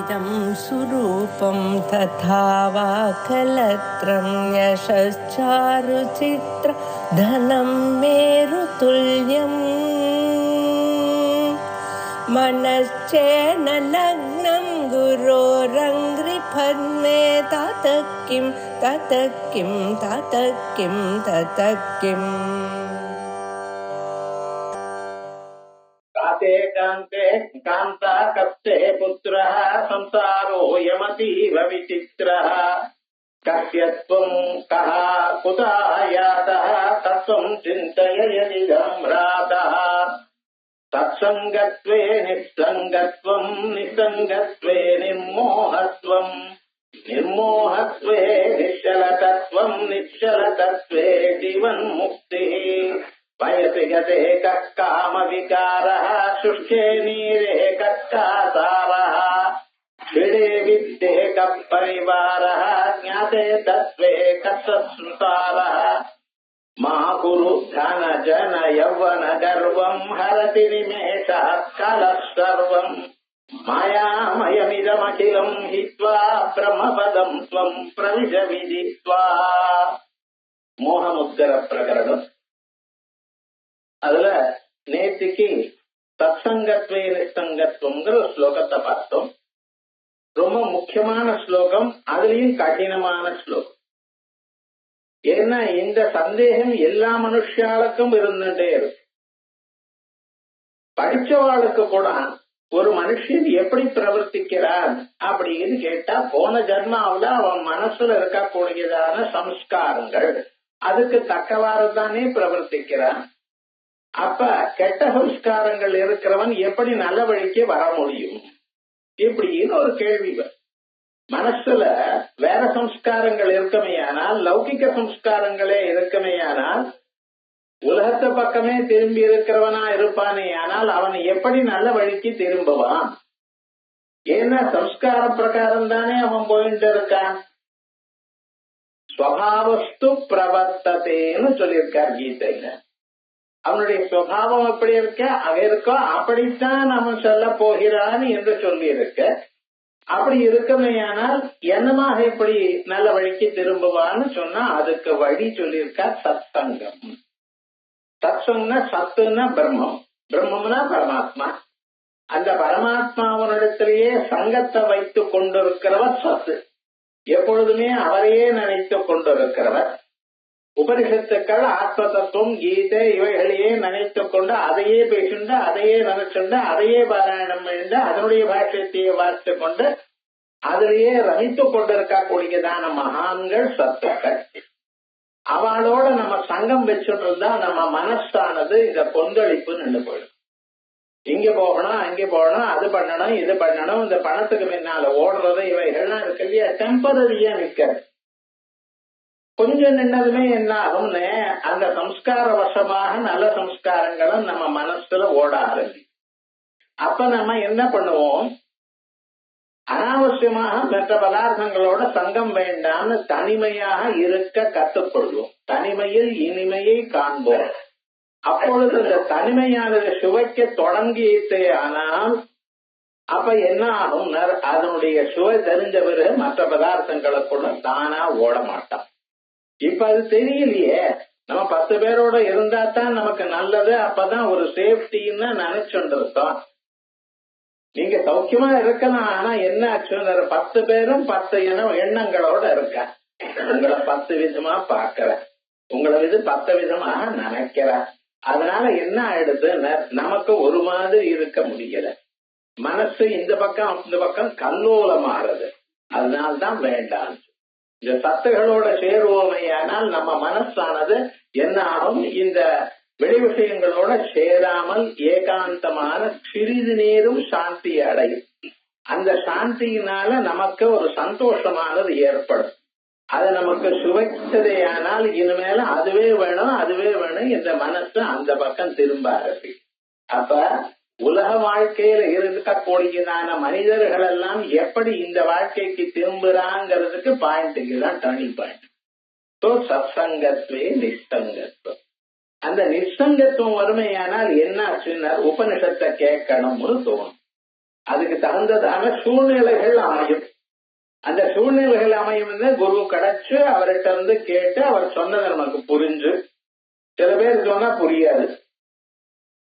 इदं सुरूपं तथा वा कलत्रं यशश्चारुचित्र धनं मेरुतुल्यम् मनश्चेन लग्नं गुरोरङ्घ्रिपद्मे ततः किं ततः किं ततः किं ततः किम् काते कान्ते कान्ता कस्ते पुत्रः संसारो यमतीव विचित्रः कस्य त्वं कः कुतः यातः तत्त्वं चिन्तय यदिदं भ्रातः तत्सङ्गत्वे निस्सङ्गत्वं निस्सङ्गत्वे निर्मोहत्वं निर्मोहत्वे निश्चलतत्वं निश्चलतत्वे जीवन्मुक्तिः वयसि गते कः कामविकारः शुष्के नीरे कः कासारः क्षीणे विद्ये कः परिवारः ज्ञाते तत्त्वे कः संसारः मा कुरु धन जन यौवन गर्वं हरति निमेषः कालः सर्वम् मायामयमिदमखिलं हित्वा ब्रह्मपदं त्वं प्रविश विदित्वा மோகமுத்கர பிரகரணம். அதுல நேத்திக்கு சத்சங்கத்வே நிசங்கத்துவங்கிற ஸ்லோகத்தை பார்த்தோம். ரொம்ப முக்கியமான ஸ்லோகம், அதுலயும் கடினமான ஸ்லோகம். ஏன்னா இந்த சந்தேகம் எல்லா மனுஷாளுக்கும் இருந்துட்டே இருக்கு. படிச்சவாளுக்கு கூட ஒரு மனுஷன் எப்படி பிரவர்த்திக்கிறான் அப்படின்னு கேட்டா, போன ஜன்மாவில அவன் மனசுல இருக்கக்கூடியதான சம்ஸ்காரங்கள் அதுக்கு தக்கவாறு தானே பிரவர்த்திக்கிறான். அப்ப கெட்ட சம்ஸ்காரங்கள் இருக்கிறவன் எப்படி நல்ல வழிக்கு வர முடியும் இப்படின்னு ஒரு கேள்வி. மனசுல வேற சம்ஸ்காரங்கள் இருக்கமையானால், லௌகிக சம்ஸ்காரங்களே இருக்கமையானால், உலகத்தை பக்கமே திரும்பி இருக்கிறவனா இருப்பானே, ஆனால் அவன் எப்படி நல்ல வழிக்கு திரும்புவான்? ஏன்னா சம்ஸ்கார பிரகாரம் தானே அவன் போயிட்டு இருக்கான். ஸ்வபாவஸ்து பிரவர்த்ததேன்னு சொல்லியிருக்கார் கீதையில. அவனுடைய சுவாவம் எப்படி இருக்கோ அப்படித்தான் அவன் சொல்ல போகிறான் என்று சொல்லி இருக்க. அப்படி இருக்கமையானால் என்னமாக இப்படி நல்ல வழிக்கு திரும்புவான்னு சொன்னா அதுக்கு வழி சொல்லியிருக்கா சத்சங்கம். சத்சங்கம்னா சத்துன்னா பிரம்மம், பிரம்மம்னா பரமாத்மா. அந்த பரமாத்மாவனிடத்திலேயே சங்கத்தை வைத்துக் கொண்டிருக்கிறவர் சத்து. எப்பொழுதுமே அவரையே நினைத்துக் கொண்டிருக்கிறவர். உபனிஷத்துக்கள் ஆத்ம தத்துவம், கீதை இவைகளையே நினைத்துக் கொண்டு அதையே பேசுண்டு அதையே நினைச்சுண்டு அதையே பாராயணம் பண்ணிண்டு அதனுடைய பாஷ்யத்தையே வாசித்து கொண்டு அதிலேயே ரமித்துக் கொண்டிருக்கக்கூடியதான மகான்கள் சத்துக்கள். அவளோட நம்ம சங்கம் வச்சுட்டு இருந்தா நம்ம மனசானது இந்த கொந்தளிப்பு நின்று போயிடும். இங்க போகணும் அங்கே போகணும், அது பண்ணணும் இது பண்ணணும், இந்த பணத்துக்கு பின்னால ஓடுறது இவைகள்லாம் இருக்கு இல்லையா, டெம்பரரியா நிக்கிறது. கொஞ்சம் நின்னதுமே என்ன ஆகும்னு அந்த சம்ஸ்கார வசமாக நல்ல சம்ஸ்காரங்களும் நம்ம மனசுல ஓட ஆரம்பிக்கும். அப்ப நம்ம என்ன பண்ணுவோம், அனாவசியமாக மற்ற பதார்த்தங்களோட சங்கம் வேண்டாம்னு தனிமையாக இருக்க கத்துக்கொள்வோம். தனிமையில் இனிமையை காண்போம். அப்பொழுது இந்த தனிமையானது சுவைக்க தொடங்கியதே ஆனால் அப்ப என்ன ஆகும், அதனுடைய சுவை தெரிஞ்ச பிறகு மற்ற பதார்த்தங்களுக்குள்ள தானா ஓட மாட்டான். இப்ப அது தெரியலையே, நம்ம 10 பேரோட இருந்தா தான் நமக்கு நல்லது, அப்பதான் ஒரு சேஃப்டின்னு நினைச்சுட்டு இருக்கோம். நீங்க சௌக்கியமா இருக்கலாம், ஆனா என்ன ஆச்சு, 10 பேரும் 10 எண்ணங்களோட இருக்க. உங்களை 10 விதமா பாக்குற, உங்களை 10 விதமாக நினைக்கிற. அதனால என்ன ஆயிடுது, நமக்கு ஒரு மாதிரி இருக்க முடியல. மனசு இந்த பக்கம் அந்த பக்கம் கல்லோலமாறுது. அதனால்தான் வேண்டாம். இந்த சத்துகளோட சேருவோமையானால் நம்ம மனசானது என்ன ஆகும், இந்த வெளி விஷயங்களோட சேராமல் ஏகாந்தமான சிறிது நேரம் சாந்தி அடையும். அந்த சாந்தியினால நமக்கு ஒரு சந்தோஷமானது ஏற்படும். அது நமக்கு சுவைத்ததே ஆனால் இனிமேல அதுவே வேணும் அதுவே வேணும் இந்த மனசு அந்த பக்கம் திரும்ப ஆரம்பிக்கும். அப்ப உலக வாழ்க்கையில இருக்கக்கூடியதான மனிதர்கள் எல்லாம் எப்படி இந்த வாழ்க்கைக்கு திரும்புறாங்கிறதுக்கு பாயிண்ட்டுக்கு தான் டர்னிங் பாயிண்ட். சத்சங்கத்வே நிசங்கத்துவம். அந்த நிசங்கத்துவம் வறுமையானால் என்ன ஆச்சுன்னா உபனிஷத்தை கேட்கணும்னு தோணும். அதுக்கு தகுந்ததான சூழ்நிலைகள் அமையும். அந்த சூழ்நிலைகள் அமையும் குரு கிடைச்சு அவர்கிட்ட இருந்து கேட்டு அவர் சொன்னதை நமக்கு புரிஞ்சு. சில பேர் சொன்னா புரியாது,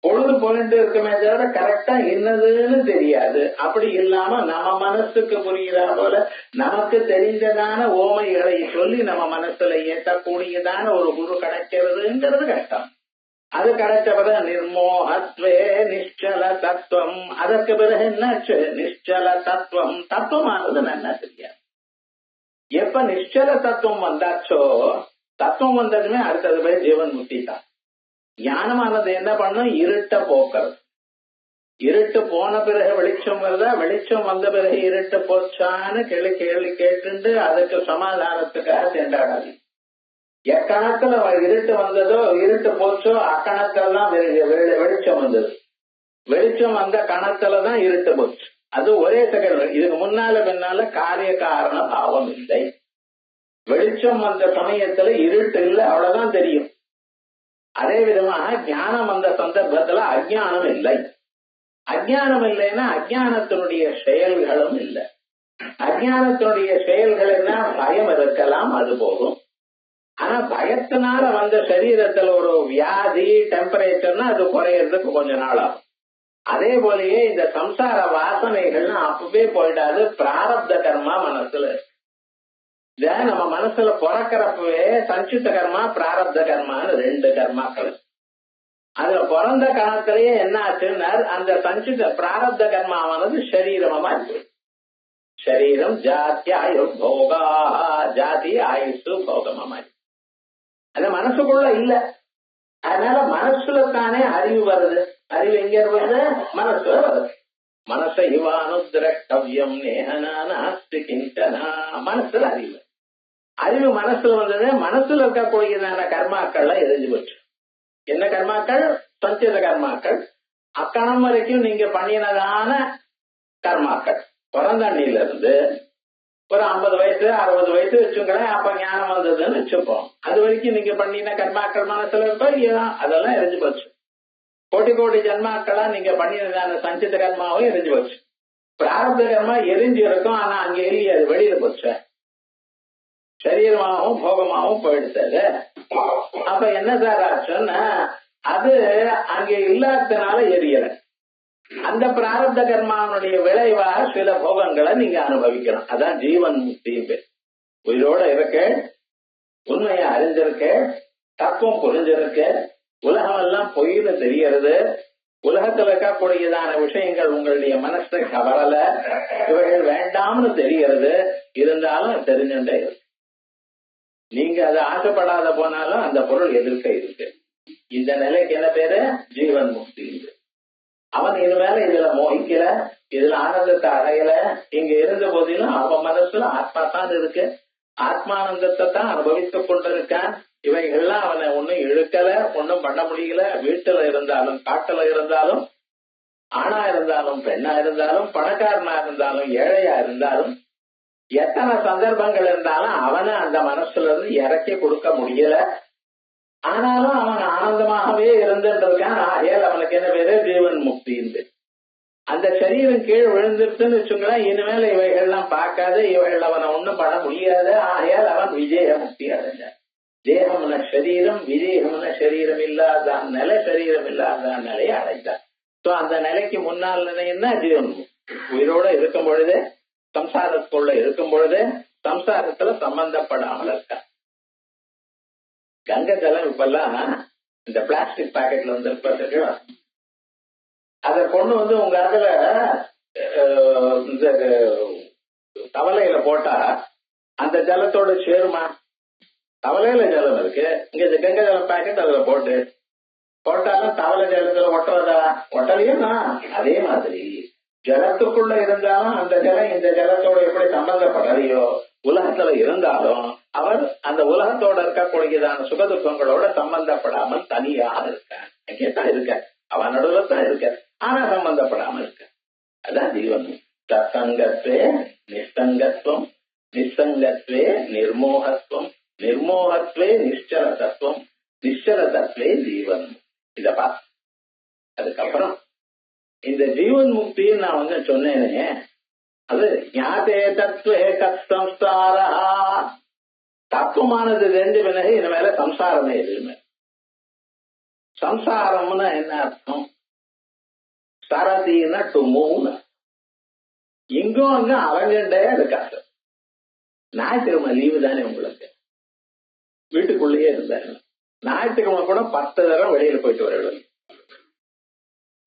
பொழுது போயிட்டு இருக்குமே தவிர கரெக்டா என்னதுன்னு தெரியாது. அப்படி இல்லாம நம்ம மனசுக்கு புரிகிற போல நமக்கு தெரிந்ததான ஓமைகளை சொல்லி நம்ம மனசுல ஏற்றக்கூடியதான ஒரு குரு கிடைக்கிறதுங்கிறது கஷ்டம். அது கிடைச்ச பிறகு நிர்மோகத்வே நிச்சல தத்துவம். அதற்கு பிறகு என்னாச்சு? நிச்சல தத்துவம். தத்துவமானது நல்லா தெரியாது. எப்ப நிச்சல தத்துவம் வந்தாச்சோ, தத்துவம் வந்ததுமே அடுத்தது போய் ஜீவன் முக்தி தான். ஞானமானது என்ன பண்ணும்? இருட்ட போக்குறது. இருட்டு போன பிறகு வெளிச்சம் வருதா, வெளிச்சம் வந்த பிறகு இருட்டு போச்சான்னு கேள்வி கேட்டு அதுக்கு சமாதானத்துக்காக திண்டாடாது. எக்கணத்துல இருட்டு வந்ததோ இருட்டு போச்சோ அக்கணத்துலதான் வெளிச்சம் வந்தது. வெளிச்சம் வந்த கணத்துலதான் இருட்டு போச்சு. அது ஒரே செகண்ட். இதுக்கு முன்னால பின்னால காரிய காரண பாவம் இல்லை. வெளிச்சம் வந்த சமயத்துல இருட்டு இல்லை, அவ்வளவுதான் தெரியும். அதே விதமாக ஞானம் வந்த சந்தர்ப்பத்துல அஜ்ஞானம் இல்லை. அஜ்ஞானம் இல்லைன்னா அஜ்ஞானத்தினுடைய செயல்களும் இல்லை. அஜ்ஞானத்தினுடைய செயல்கள் என்ன? பயம் இருக்கலாம், அது போகும். ஆனா பயத்தினால வந்த சரீரத்துல ஒரு வியாதி டெம்பரேச்சர்னா அது குறையறதுக்கு கொஞ்ச நாள் ஆகும். அதே போலயே இந்த சம்சார வாசனைகள்னா அப்பவே போயிடாது. பிராரப்த கர்மா மனசுல இத நம்ம மனசுல பிறக்கிறப்பவே சஞ்சித கர்மா பிராரப்த கர்மான்னு ரெண்டு கர்மாக்கள். அதுல பிறந்த காலத்திலேயே என்ன ஆச்சுன்னா அந்த சஞ்சித பிராரப்த கர்மாவானது சரீரமா இருக்கு. சரீரம் ஜாதி ஆயு போகா, ஜாதி ஆயுசு போகமா அந்த மனசுக்குள்ள இல்ல. அதனால மனசுல தானே அறிவு வருது. அறிவு எங்க வருது? மனசுல வருது. மனச இவானு திரட்டவியம் நேஹனாஸ்தி கிஞ்சனா. மனசுல அறிவு. அறிவு மனசுல வந்தது. மனசுல இருக்கக்கூடியதான கர்மாக்கள்லாம் எரிஞ்சு போச்சு. என்ன கர்மாக்கள்? சஞ்சித கர்மாக்கள். அக்கணம் வரைக்கும் நீங்க பண்ணினதான கர்மாக்கள். பிறந்தண்ணில இருந்து ஒரு 50 வயசு 60 வயசு வச்சுங்களேன், அப்ப ஞானம் வந்ததுன்னு வச்சுப்போம். அது வரைக்கும் நீங்க பண்ணின கர்மாக்கள் மனசுல இருக்கோ இல்லையா, அதெல்லாம் எரிஞ்சு போச்சு. கோடி கோடி ஜன்மாக்களா நீங்க பண்ணினதான சஞ்சித கர்மாவும் எரிஞ்சு போச்சு. பிராரப்த கர்மா எரிஞ்சு இருக்கும், ஆனா அங்க எரியாது, வெளியில போச்சு. சரீரமாகவும் போகமாகவும் போயிடுச்சு. அப்ப என்ன சார் ஆச்சுன்னா அது அங்க இல்லாதனால எரியல. அந்த பிராரப்த கர்மாவனுடைய விளைவாக சில போகங்களை நீங்க அனுபவிக்கணும். அதான் ஜீவன் முக்தி. உயிரோட இருக்க, உண்மையை அறிஞ்சிருக்க, தத்துவம் புரிஞ்சிருக்க, உலகம் எல்லாம் பொய்னு தெரியறது, உலகத்துல இருக்கக்கூடியதான விஷயங்கள் உங்களுடைய மனசை கவரல, இவைகள் வேண்டாம்னு தெரியறது, இருந்தாலும் தெரிஞ்சுட்டே இருக்கு. நீங்க அதை ஆசைப்படாத போனாலும் அந்த பொருள் எதிர்க்க இருக்கு. இந்த நிலைக்கு என்ன பேரு? ஜீவன் முக்தி. அவன் இனிமேல இதுல மோகிக்கல, இதுல ஆனந்தத்தை அடையல. இங்க இருந்த போதிலும் அவன் மனசுல ஆத்மா தான் இருக்கு. ஆத்மானந்தத்தை தான் அனுபவித்துக் கொண்டிருக்கான். இவைகள்லாம் அவனை ஒன்னும் இழுக்கல, ஒன்னும் பண்ண முடியல. வீட்டுல இருந்தாலும் காட்டுல இருந்தாலும், ஆணா இருந்தாலும் பெண்ணா இருந்தாலும், பணக்காரனா இருந்தாலும் ஏழையா இருந்தாலும், எத்தனை சந்தர்ப்பங்கள் இருந்தாலும் அவனை அந்த மனசுல இருந்து இறக்கி கொடுக்க முடியல. ஆனாலும் அவன் ஆனந்தமாகவே இருந்துருக்கான். ஆகையால் அவனுக்கு என்ன பேரு? ஜீவன் முக்தி. அந்த சரீரம் கீழ் விழுந்துருச்சுன்னு வச்சுங்களேன், இனிமேல இவைகள்லாம் பார்க்காது, இவைகள் அவனை ஒண்ணும் பண்ண முடியாது. ஆகையால் அவன் விஜய முக்தி அடைஞ்சான். தேகம்ன சரீரம், விஜயம்ன சரீரம் இல்லாதான் நிலை, சரீரம் இல்லாதான் நிலையை அடைந்தான். சோ அந்த நிலைக்கு முன்னால் என்ன? ஜீவன் உயிரோட இருக்கும் பொழுது, சம்சாரத்துக்குள்ள இருக்கும் பொழுது, சம்சாரத்துல சம்பந்தப்படாமல் இருக்கான். கங்கை ஜலம் இப்பெல்லாம் இந்த பிளாஸ்டிக் பாக்கெட்ல வந்து இருப்பது, அத கொண்டு வந்து உங்க அதுல இந்த தவளையில போட்டா அந்த ஜலத்தோட சேருமா? தவளையில ஜலம் இருக்கு, இங்க கங்கை ஜலம் பாக்கெட் அதுல போட்டாலும் தவளை ஜலத்துல ஒட்டுறதா? ஒட்டலையா? அதே மாதிரி ஜலத்துக்குள்ள இருந்தாலும் அந்த ஜலம் இந்த ஜலத்தோட எப்படி சம்பந்தப்படலையோ, உலகத்துல இருந்தாலும் அவர் அந்த உலகத்தோட இருக்கக்கூடியதான சுகதுக்கங்களோட சம்பந்தப்படாமல் தனியாக இருக்க. அங்கேதான் இருக்க, அவன் நடுவுல தான் இருக்க, ஆனா சம்பந்தப்படாமல் இருக்க. அதான் ஜீவன். தற்சங்கத்வே நிஸ்தங்கத்துவம், நிஸ்தங்கத்வே நிர்மோகத்துவம், நிர்மோகத்வே நிశ్చల தத்துவம், நிశ్చல தத்துவே ஜீவன். இத பார்த்து அதுக்கப்புறம் இந்த ஜீவன் முக்தின்னு நான் வந்து சொன்னேனே, அது ஞாதே தத்துவே கம்சாரா, தத்துவமானது தெரிஞ்ச பிறகு இனிமேல சம்சாரமே எதுவுமே. சம்சாரம்னா என்ன அர்த்தம்? சரதினா டு மூவ், இங்கும் அங்க அலைஞ்சுட்டே இருக்காது. ஞாயிற்றுக்கிழமை லீவு தானே உங்களுக்கு, வீட்டுக்குள்ளேயே இருந்தாரு. ஞாயிற்றுக்கிழமை கூட 10 தடவை வெளியில போயிட்டு வரணும்.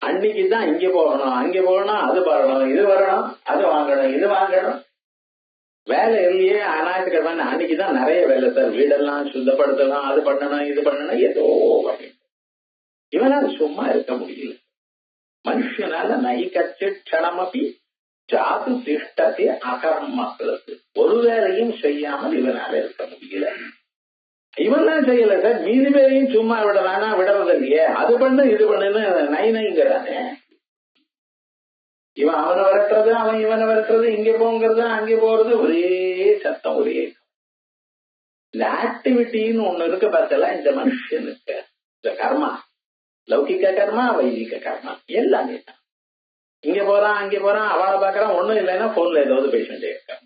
அன்னைக்குதான் இங்க போகணும், அங்க போகணும், அது வரணும், இது வரணும், அது வாங்கணும், இது வாங்கணும். வேலை இல்லையே ஞாயிற்றுக்கிழமை அன்னைக்குதான் நிறைய வேலை சார். வீடெல்லாம் சுத்தப்படுத்தணும், அது பண்ணணும், இது பண்ணணும், ஏதோ இவனால சும்மா இருக்க முடியல. மனுஷனால நைகச்சு க்ஷணமபி ஜாது திஷ்டத்தை அகர்மக்களுக்கு, ஒரு வேலையும் செய்யாமல் இவனால இருக்க முடியல. இவன் தான் செய்யல சார், மீதி பேரையும் சும்மா விடலானா விடுறது இல்லையே. அது பண்ணு இது பண்ணுன்னு நைங்கிறானே. இவன் அவனை விரட்டுறது, அவன் இவனை விரட்டுறது, இங்க போங்கிறது அங்கே போறது, ஒரே சத்தம், ஒரே. இந்த ஆக்டிவிட்டின்னு ஒண்ணு இருக்கு பார்த்தல இந்த மனுஷனுக்கு. இந்த கர்மா, லௌகிக்க கர்மா, வைதிக கர்மா எல்லாமே தான். இங்க போறான், அங்கே போறான், அவளை பாக்குறான், ஒண்ணும் இல்லைன்னா போன்ல ஏதாவது பேசிட்டே இருக்கான்.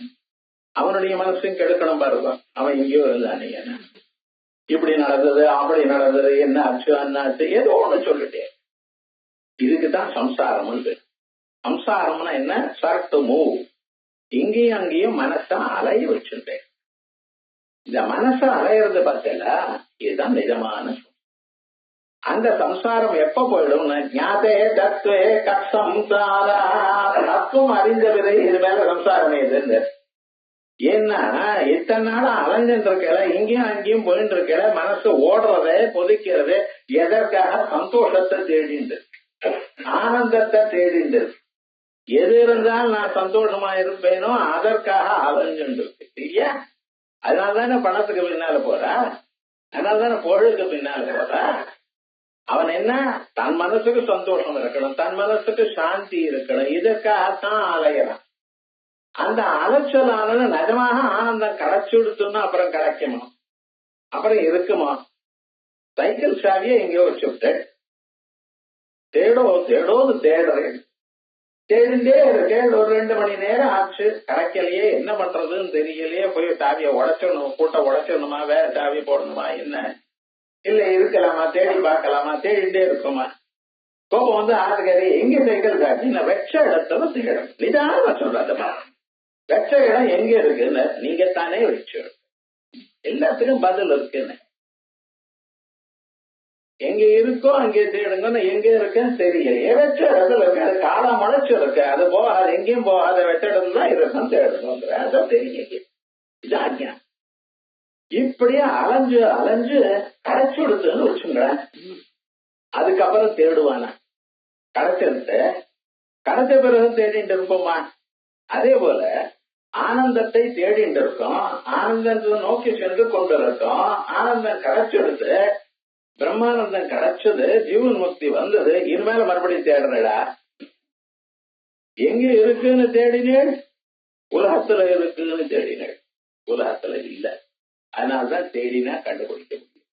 அவனுடைய மனசையும் கெடுக்கணும் பாருங்க. அவன் இங்கேயோ இருந்தானே, இப்படி நடந்தது, அப்படி நடந்தது, என்ன ஆச்சு என்ன ஆச்சு, ஏதோ ஒண்ணு சொல்லிட்டே. இதுக்குதான் சம்சாரம். சம்சாரம்னா என்ன? சர்ட் மூவ், இங்கேயும் அங்கேயும் மனசை அலைய வச்சுட்டேன். இந்த மனசை அலையிறது பார்த்தல, இதுதான் நிஜமான. அந்த சம்சாரம் எப்ப போயிடும்? ஞாதே தத்துவே கம்சாரா, தத்துவம் அறிந்த பிறகு இது மேல சம்சாரம் எது? ஏன்னா இத்தனை நாளா அலைஞ்சிட்டு இருக்கல, இங்கேயும் அங்கேயும் போயிட்டு இருக்கல, மனசு ஓடுறதே கொதிக்கிறது எதற்காக? சந்தோஷத்தை தேடிண்டு, ஆனந்தத்தை தேடிண்டு. எது இருந்தாலும் நான் சந்தோஷமா இருப்பேனோ அதற்காக அலைஞ்சுட்டு இருக்கு இல்லையா? அதனாலதானே பணத்துக்கு பின்னால போறா, அதனாலதானே பொருளுக்கு பின்னால போறா. அவன் என்ன, தன் மனசுக்கு சந்தோஷம் இருக்கணும், தன் மனசுக்கு சாந்தி இருக்கணும், இதற்காகத்தான் அலையறான். அந்த அலைச்சலான நிஜமாக ஆனந்தம் கிடைச்சு விடுத்தோம்னா அப்புறம் கிடைக்குமா? அப்புறம் இருக்குமா? சைக்கிள் சாவியை எங்கேயோ வச்சு விட்டு தேடோன்னு தேடுறேன், தேடிண்டே இருக்கேன். ஒரு 2 மணி நேரம் ஆச்சு, கிடைக்கலையே, என்ன பண்றதுன்னு தெரியலையே. போய் சாவியை உடைச்சிடணும், கூட்ட உடைச்சிடணுமா, வேற சாவி போடணுமா, என்ன இல்ல இருக்கலாமா, தேடி பார்க்கலாமா, தேடிண்டே இருக்குமா. கோபம் வந்து ஆறுகறி எங்க சைக்கிள் சாவி, நான் வெச்ச இடத்துல தேடும். நிதானமா சொல்றதுமா, வெச்ச இடம் எங்க இருக்குன்னு நீங்க தானே வச்சு, எல்லாத்துக்கும் பதில் இருக்குன்னு. எங்க இருக்கோ அங்கே தேடுங்க, எங்க இருக்குன்னு தெரியலையே, வெச்ச இடத்துல இருக்கு, அது காலம் முளைச்சு இருக்கு, அது போகாது, எங்கேயும் போகாத வெச்ச இடம் தான் இருக்கும், தேடணும், அதான் தெரியல. இதாங்க இப்படியே அலைஞ்சு அலைஞ்சு கடைச்சு விடுத்துன்னு வச்சுங்களேன். அதுக்கப்புறம் தேடுவானா? கடைச்சிருந்த கிடைச்ச பிறகு தேடிட்டு இருப்போமா? அதே போல ஆனந்தத்தை தேடிட்டு இருக்கோம், ஆனந்தத்தை நோக்கி சென்று கொண்டு இருக்கோம். ஆனந்தம் கிடைச்சிடுது, பிரம்மானந்தம் கிடைச்சது, ஜீவன் முக்தி வந்தது. இனிமேல மறுபடியும் தேடுறடா. எங்க இருக்குன்னு தேடினேள், உலகத்துல இருக்குன்னு தேடினேள், உலகத்துல இல்ல. அதனால்தான் தேடினா கண்டுபிடிக்க முடியும்.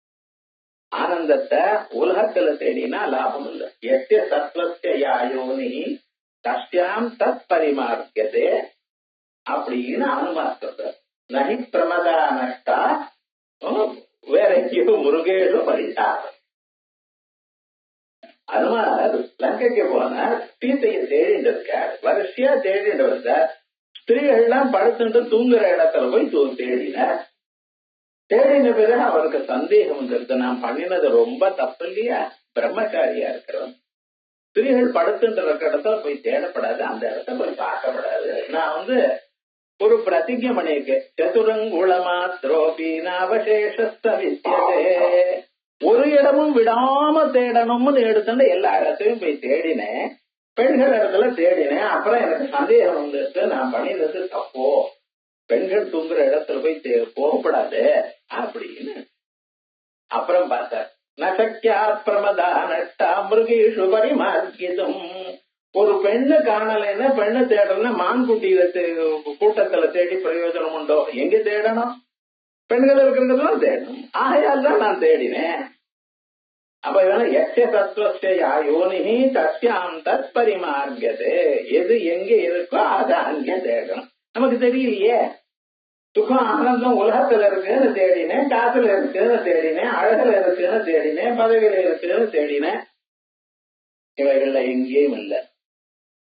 ஆனந்தத்தை உலகத்துல தேடினா லாபம் இல்லை. எத்திய சத்வஸ்ய யாயோனி தஸ்யாம் தத் பரிமார்க்கதே அப்படின்னு அனுமார்த்த நகி பிரமதா நஷ்டா வேற எங்கேயோ முருகேஷு பரிசாரம். அனுமார் லங்கைக்கு போனார், சீத்தையை தேடிட்டு இருக்கார், வரிசையா தேடிட்டு வந்தார். ஸ்திரீகள்லாம் படுத்துட்டு தூங்குற இடத்துல போய் தேடினார். தேடின பிறகு அவருக்கு சந்தேகம் வந்துருக்கு, நான் பண்ணினது ரொம்ப தப்பு இல்லையா? பிரம்மச்சாரியா இருக்கிறோம், ஸ்திரீகள் படுத்துன்ற இடத்துல போய் தேடப்படாது, அந்த இடத்த போய் பார்க்கப்படாது. நான் ஒரு பிரதிஜை பண்ணியிருக்கேன், சதுரங்குளமாத்ரோபி நவசேஷஸ்தவித்யதே, ஒரு இடமும் விடாம தேடணும்னு எடுத்துட்டு எல்லா இடத்தையும் போய் தேடினேன், பெண்கள் இடத்துல தேடினேன். அப்புறம் எனக்கு சந்தேகம் வந்துட்டு, நான் பண்ணினது தப்போ, பெண்கள் தூங்குற இடத்துல போய் போகப்படாது அப்படின்னு. அப்புறம் பார்த்தார், நசக்கியா பிரமதா நட்டா மிருகேஷு பரிமார்க்கிதம். ஒரு பெண்ணு காணலைன்னா, பெண்ணு தேடணும்னா மான்குட்டியில கூட்டத்துல தேடி பிரயோஜனம் உண்டோ? எங்க தேடணும்? பெண்கள் இருக்கிறதுலாம் தேடணும். ஆகையால் தான் நான் தேடினேன். அப்ப இவன் எக்ஸ தத்துவ யோனிஹி தஸ்யாம் தத் பரிமார்க்கதே. எது எங்க இருக்கோ அதை அங்கே தேடணும். நமக்கு தெரியலையே. சுகம் ஆனந்தம் உலகத்துல இருக்குன்னு தேடினேன், காத்துல இருக்குன்னு தேடினேன், அழகுல இருக்குன்னு தேடினேன், பதவியில இருக்குன்னு தேடினேன். இவைகள்ல எங்கேயும் இல்லை.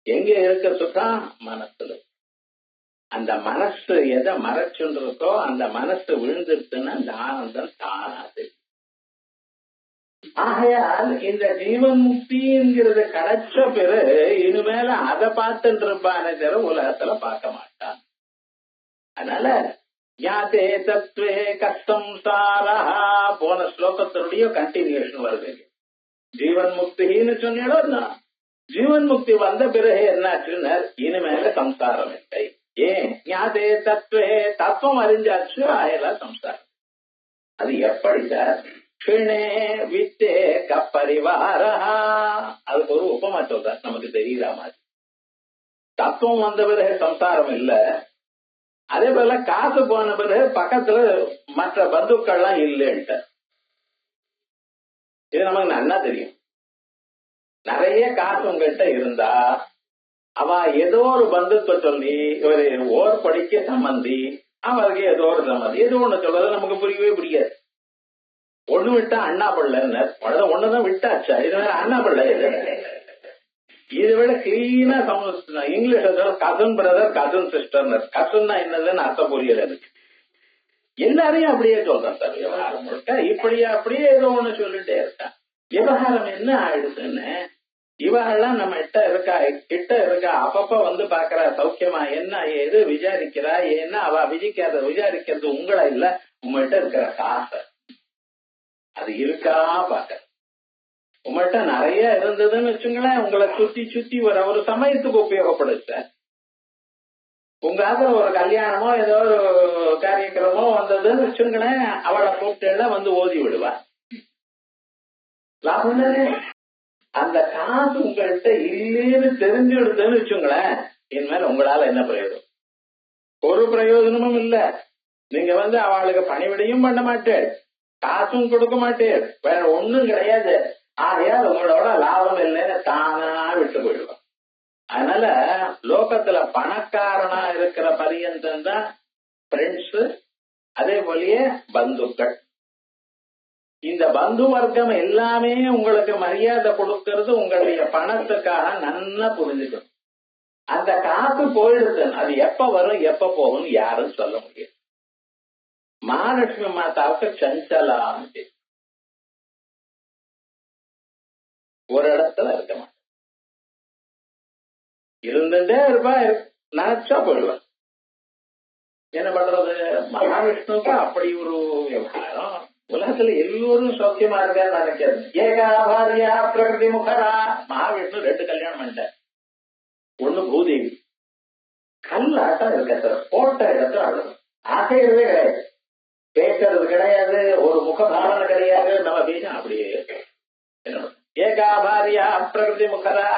எங்க இருக்க சுகம்? மனசுல. அந்த மனசு எதை மறைச்சுருக்கோ அந்த மனசு விழுந்துருச்சுன்னா அந்த ஆனந்தம் தானாது. ஆகையால் இந்த ஜீவன் முக்திங்கிறது கிடைச்ச பிறகு இனிமேல அதை பார்த்துட்டு இருப்பானே தவிர உலகத்துல பார்க்க மாட்டான். அதனால ஞாதே தத்துவே கஷ்டம் சாரா போன ஸ்லோகத்தினுடைய கண்டினியூஷன் வருது. ஜீவன் முக்தின்னு சொன்னா ஜீவன் முக்தி வந்த பிறகு என்னாச்சுன்னா இனிமேல சம்சாரம் இல்லை. ஏன்? ஞாதே தத்துவே தத்துவம் அறிஞ்சாச்சு, ஆயெல்லாம் சம்சாரம். அது எப்படி சார்? க்ஷிணே வித்தே கப்பரிவாரா. அதுக்கு ஒரு உபமா சொல்ற, நமக்கு தெரியற மாதிரி. தத்துவம் வந்த பிறகு சம்சாரம் இல்ல. அதே போல காசு போன பிறகு பக்கத்துல மற்ற பந்துக்கள்லாம் இல்லைன்ட்டு. இது நமக்கு நல்லா தெரியும். நிறைய காசு உங்ககிட்ட இருந்தா அவ ஏதோ ஒரு பந்துத்தை சொல்லி இவரு ஓர் படிக்க சம்பந்தி, அவருக்கு ஏதோ ஒரு சம்பந்தி, ஏதோ ஒண்ணு சொல்றது நமக்கு புரியவே புரியாது. ஒண்ணு விட்டா அண்ணா பிள்ளைன்னு ஒண்ணுதான் விட்டாச்சா, இது வேற அண்ணா பிள்ளை. இதை விட கிளீனா இங்கிலீஷ்ல கசன் பிரதர் கசன் சிஸ்டர். கசன்னா என்னதுன்னு அர்த்தம் புரியல எனக்கு. எல்லாரையும் அப்படியே சொல்றேன் சார். விவகாரம் முழுக்க இப்படியே அப்படியே ஏதோ ஒண்ணு சொல்லிட்டே இருக்கான். விவகாரம் என்ன ஆயிடுச்சுன்னு இவெல்லாம் நம்ம கிட்ட இருக்கா அப்பப்ப வந்து பாக்குற சௌக்கியமா என்ன ஏது விசாரிக்கிறா. ஏன்னா அவ விசாரிக்கிறது உங்களை இல்ல, உங்கள்கிட்ட இருக்கிற காசை. அது இருக்கா பாக்க. உங்கள்கிட்ட நிறைய இருந்ததுன்னு வச்சுங்களேன், உங்களை சுத்தி சுத்தி ஒரு சமயத்துக்கு உபயோகப்படுத்த. உங்க ஆத்துல ஒரு கல்யாணமோ ஏதோ ஒரு காரியக்கிரமோ வந்ததுன்னு வச்சுங்களேன், அவளை கூப்பிட்டு எல்லாம் வந்து ஓதி விடுவா. லாபம் தானே? அந்த காசு உங்கள்கிட்ட இல்லைன்னு தெரிஞ்சுடுதுன்னு வச்சுங்களேன், இனிமேல் உங்களால என்ன பிரயோஜனம்? ஒரு பிரயோஜனமும் இல்ல. நீங்க வந்து அவளுக்கு பணிவிடையும் பண்ண மாட்டேன், காசும் கொடுக்க மாட்டேன், வேற ஒண்ணும் கிடையாது. ஆகையால் உங்களோட லாபம் இல்லைன்னு தானா விட்டு போயிடுவான். அதனால லோகத்துல பணக்காரனா இருக்கிற பரியந்தம் தான் ஃப்ரெண்ட்ஸ், அதே போலயே பந்துக்கள். இந்த பந்து வர்க்கம் எல்லாமே உங்களுக்கு மரியாதை கொடுக்கறது உங்களுடைய பணத்துக்காக நல்லா புரிஞ்சுக்கணும். அந்த காசு போயிடுது, அது எப்ப வரும் எப்ப போகும் யாரும் சொல்ல முடியாது. மகாலட்சுமி மாதாவுக்கு சஞ்சலான்னு ஒரு இடத்துல இருக்க மாட்டேன், இருந்துட்டே இருப்பா, நினைச்சா போயிடுவேன். என்ன பண்றது? மகாவிஷ்ணுக்கு அப்படி ஒரு விவகாரம். உலகத்துல எல்லோரும் சௌக்கியமா இருக்கான்னு நினைக்கிறது. ஏகா பாரியா பிரகிருதி முகரா. மகாவிஷ்ணு 2 கல்யாணம் பண்ணிட்டார். ஒண்ணு பூதேவி. கல்லாட்டம் இருக்க போட்ட இடத்துல அழுகும். ஆசைறதே கிடையாது, பேசுறது கிடையாது, ஒரு முகபாவனை கிடையாது. நம்ம பேச அப்படியே ஏகா பாரியா பிரகிருதி முகரா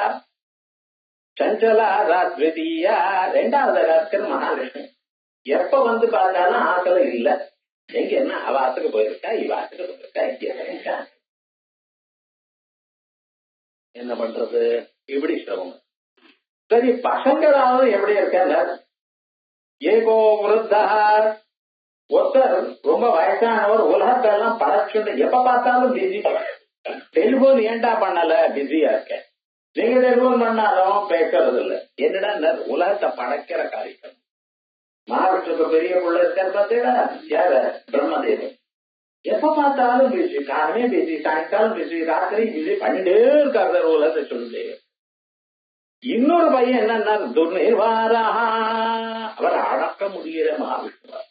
சஞ்சலா ராத்விதீயா. 2வது ராத்திரி மகாவிஷ்ணு எப்ப வந்து பார்த்தாலும் ஆசலை இல்ல. எங்க என்ன அவ ஆத்துக்கு போயிருக்கா, இவ ஆத்துக்கு போயிருக்கா, இங்க என்ன பண்றது? இப்படி சிரமம். சரி, பசங்களாவது எப்படி இருக்காங்க? ஏகோ விருத்தா, ஒருத்தர் ரொம்ப வயசானவர், உலகத்தெல்லாம் படைச்சுண்டு எப்ப பார்த்தாலும் பிஸி. டெலிபோன் ஏண்டா பண்ணல? பிஸியா இருக்க. நீங்க டெலிபோன் பண்ணாலும் பேசுறது இல்ல. என்னடா உலகத்தை படைக்கிற காரியம். மகாவிஷ்ணுக்கு பெரிய புள்ள இருக்காரு பார்த்தீங்களா? யார? பிரம்மதேவன். எப்ப பார்த்தாலும் பிஸி, காலமே பிஸி, சாயங்காலம் பிஸி, ராத்திரி பிஸி பண்ணிட்டே இருக்காரு உலகத்தை சொல்லுது. இன்னொரு பையன் என்னன்னா துர்நிர்வாரா, அவர் அடக்க முடியல மகாவிஷ்ணுவா.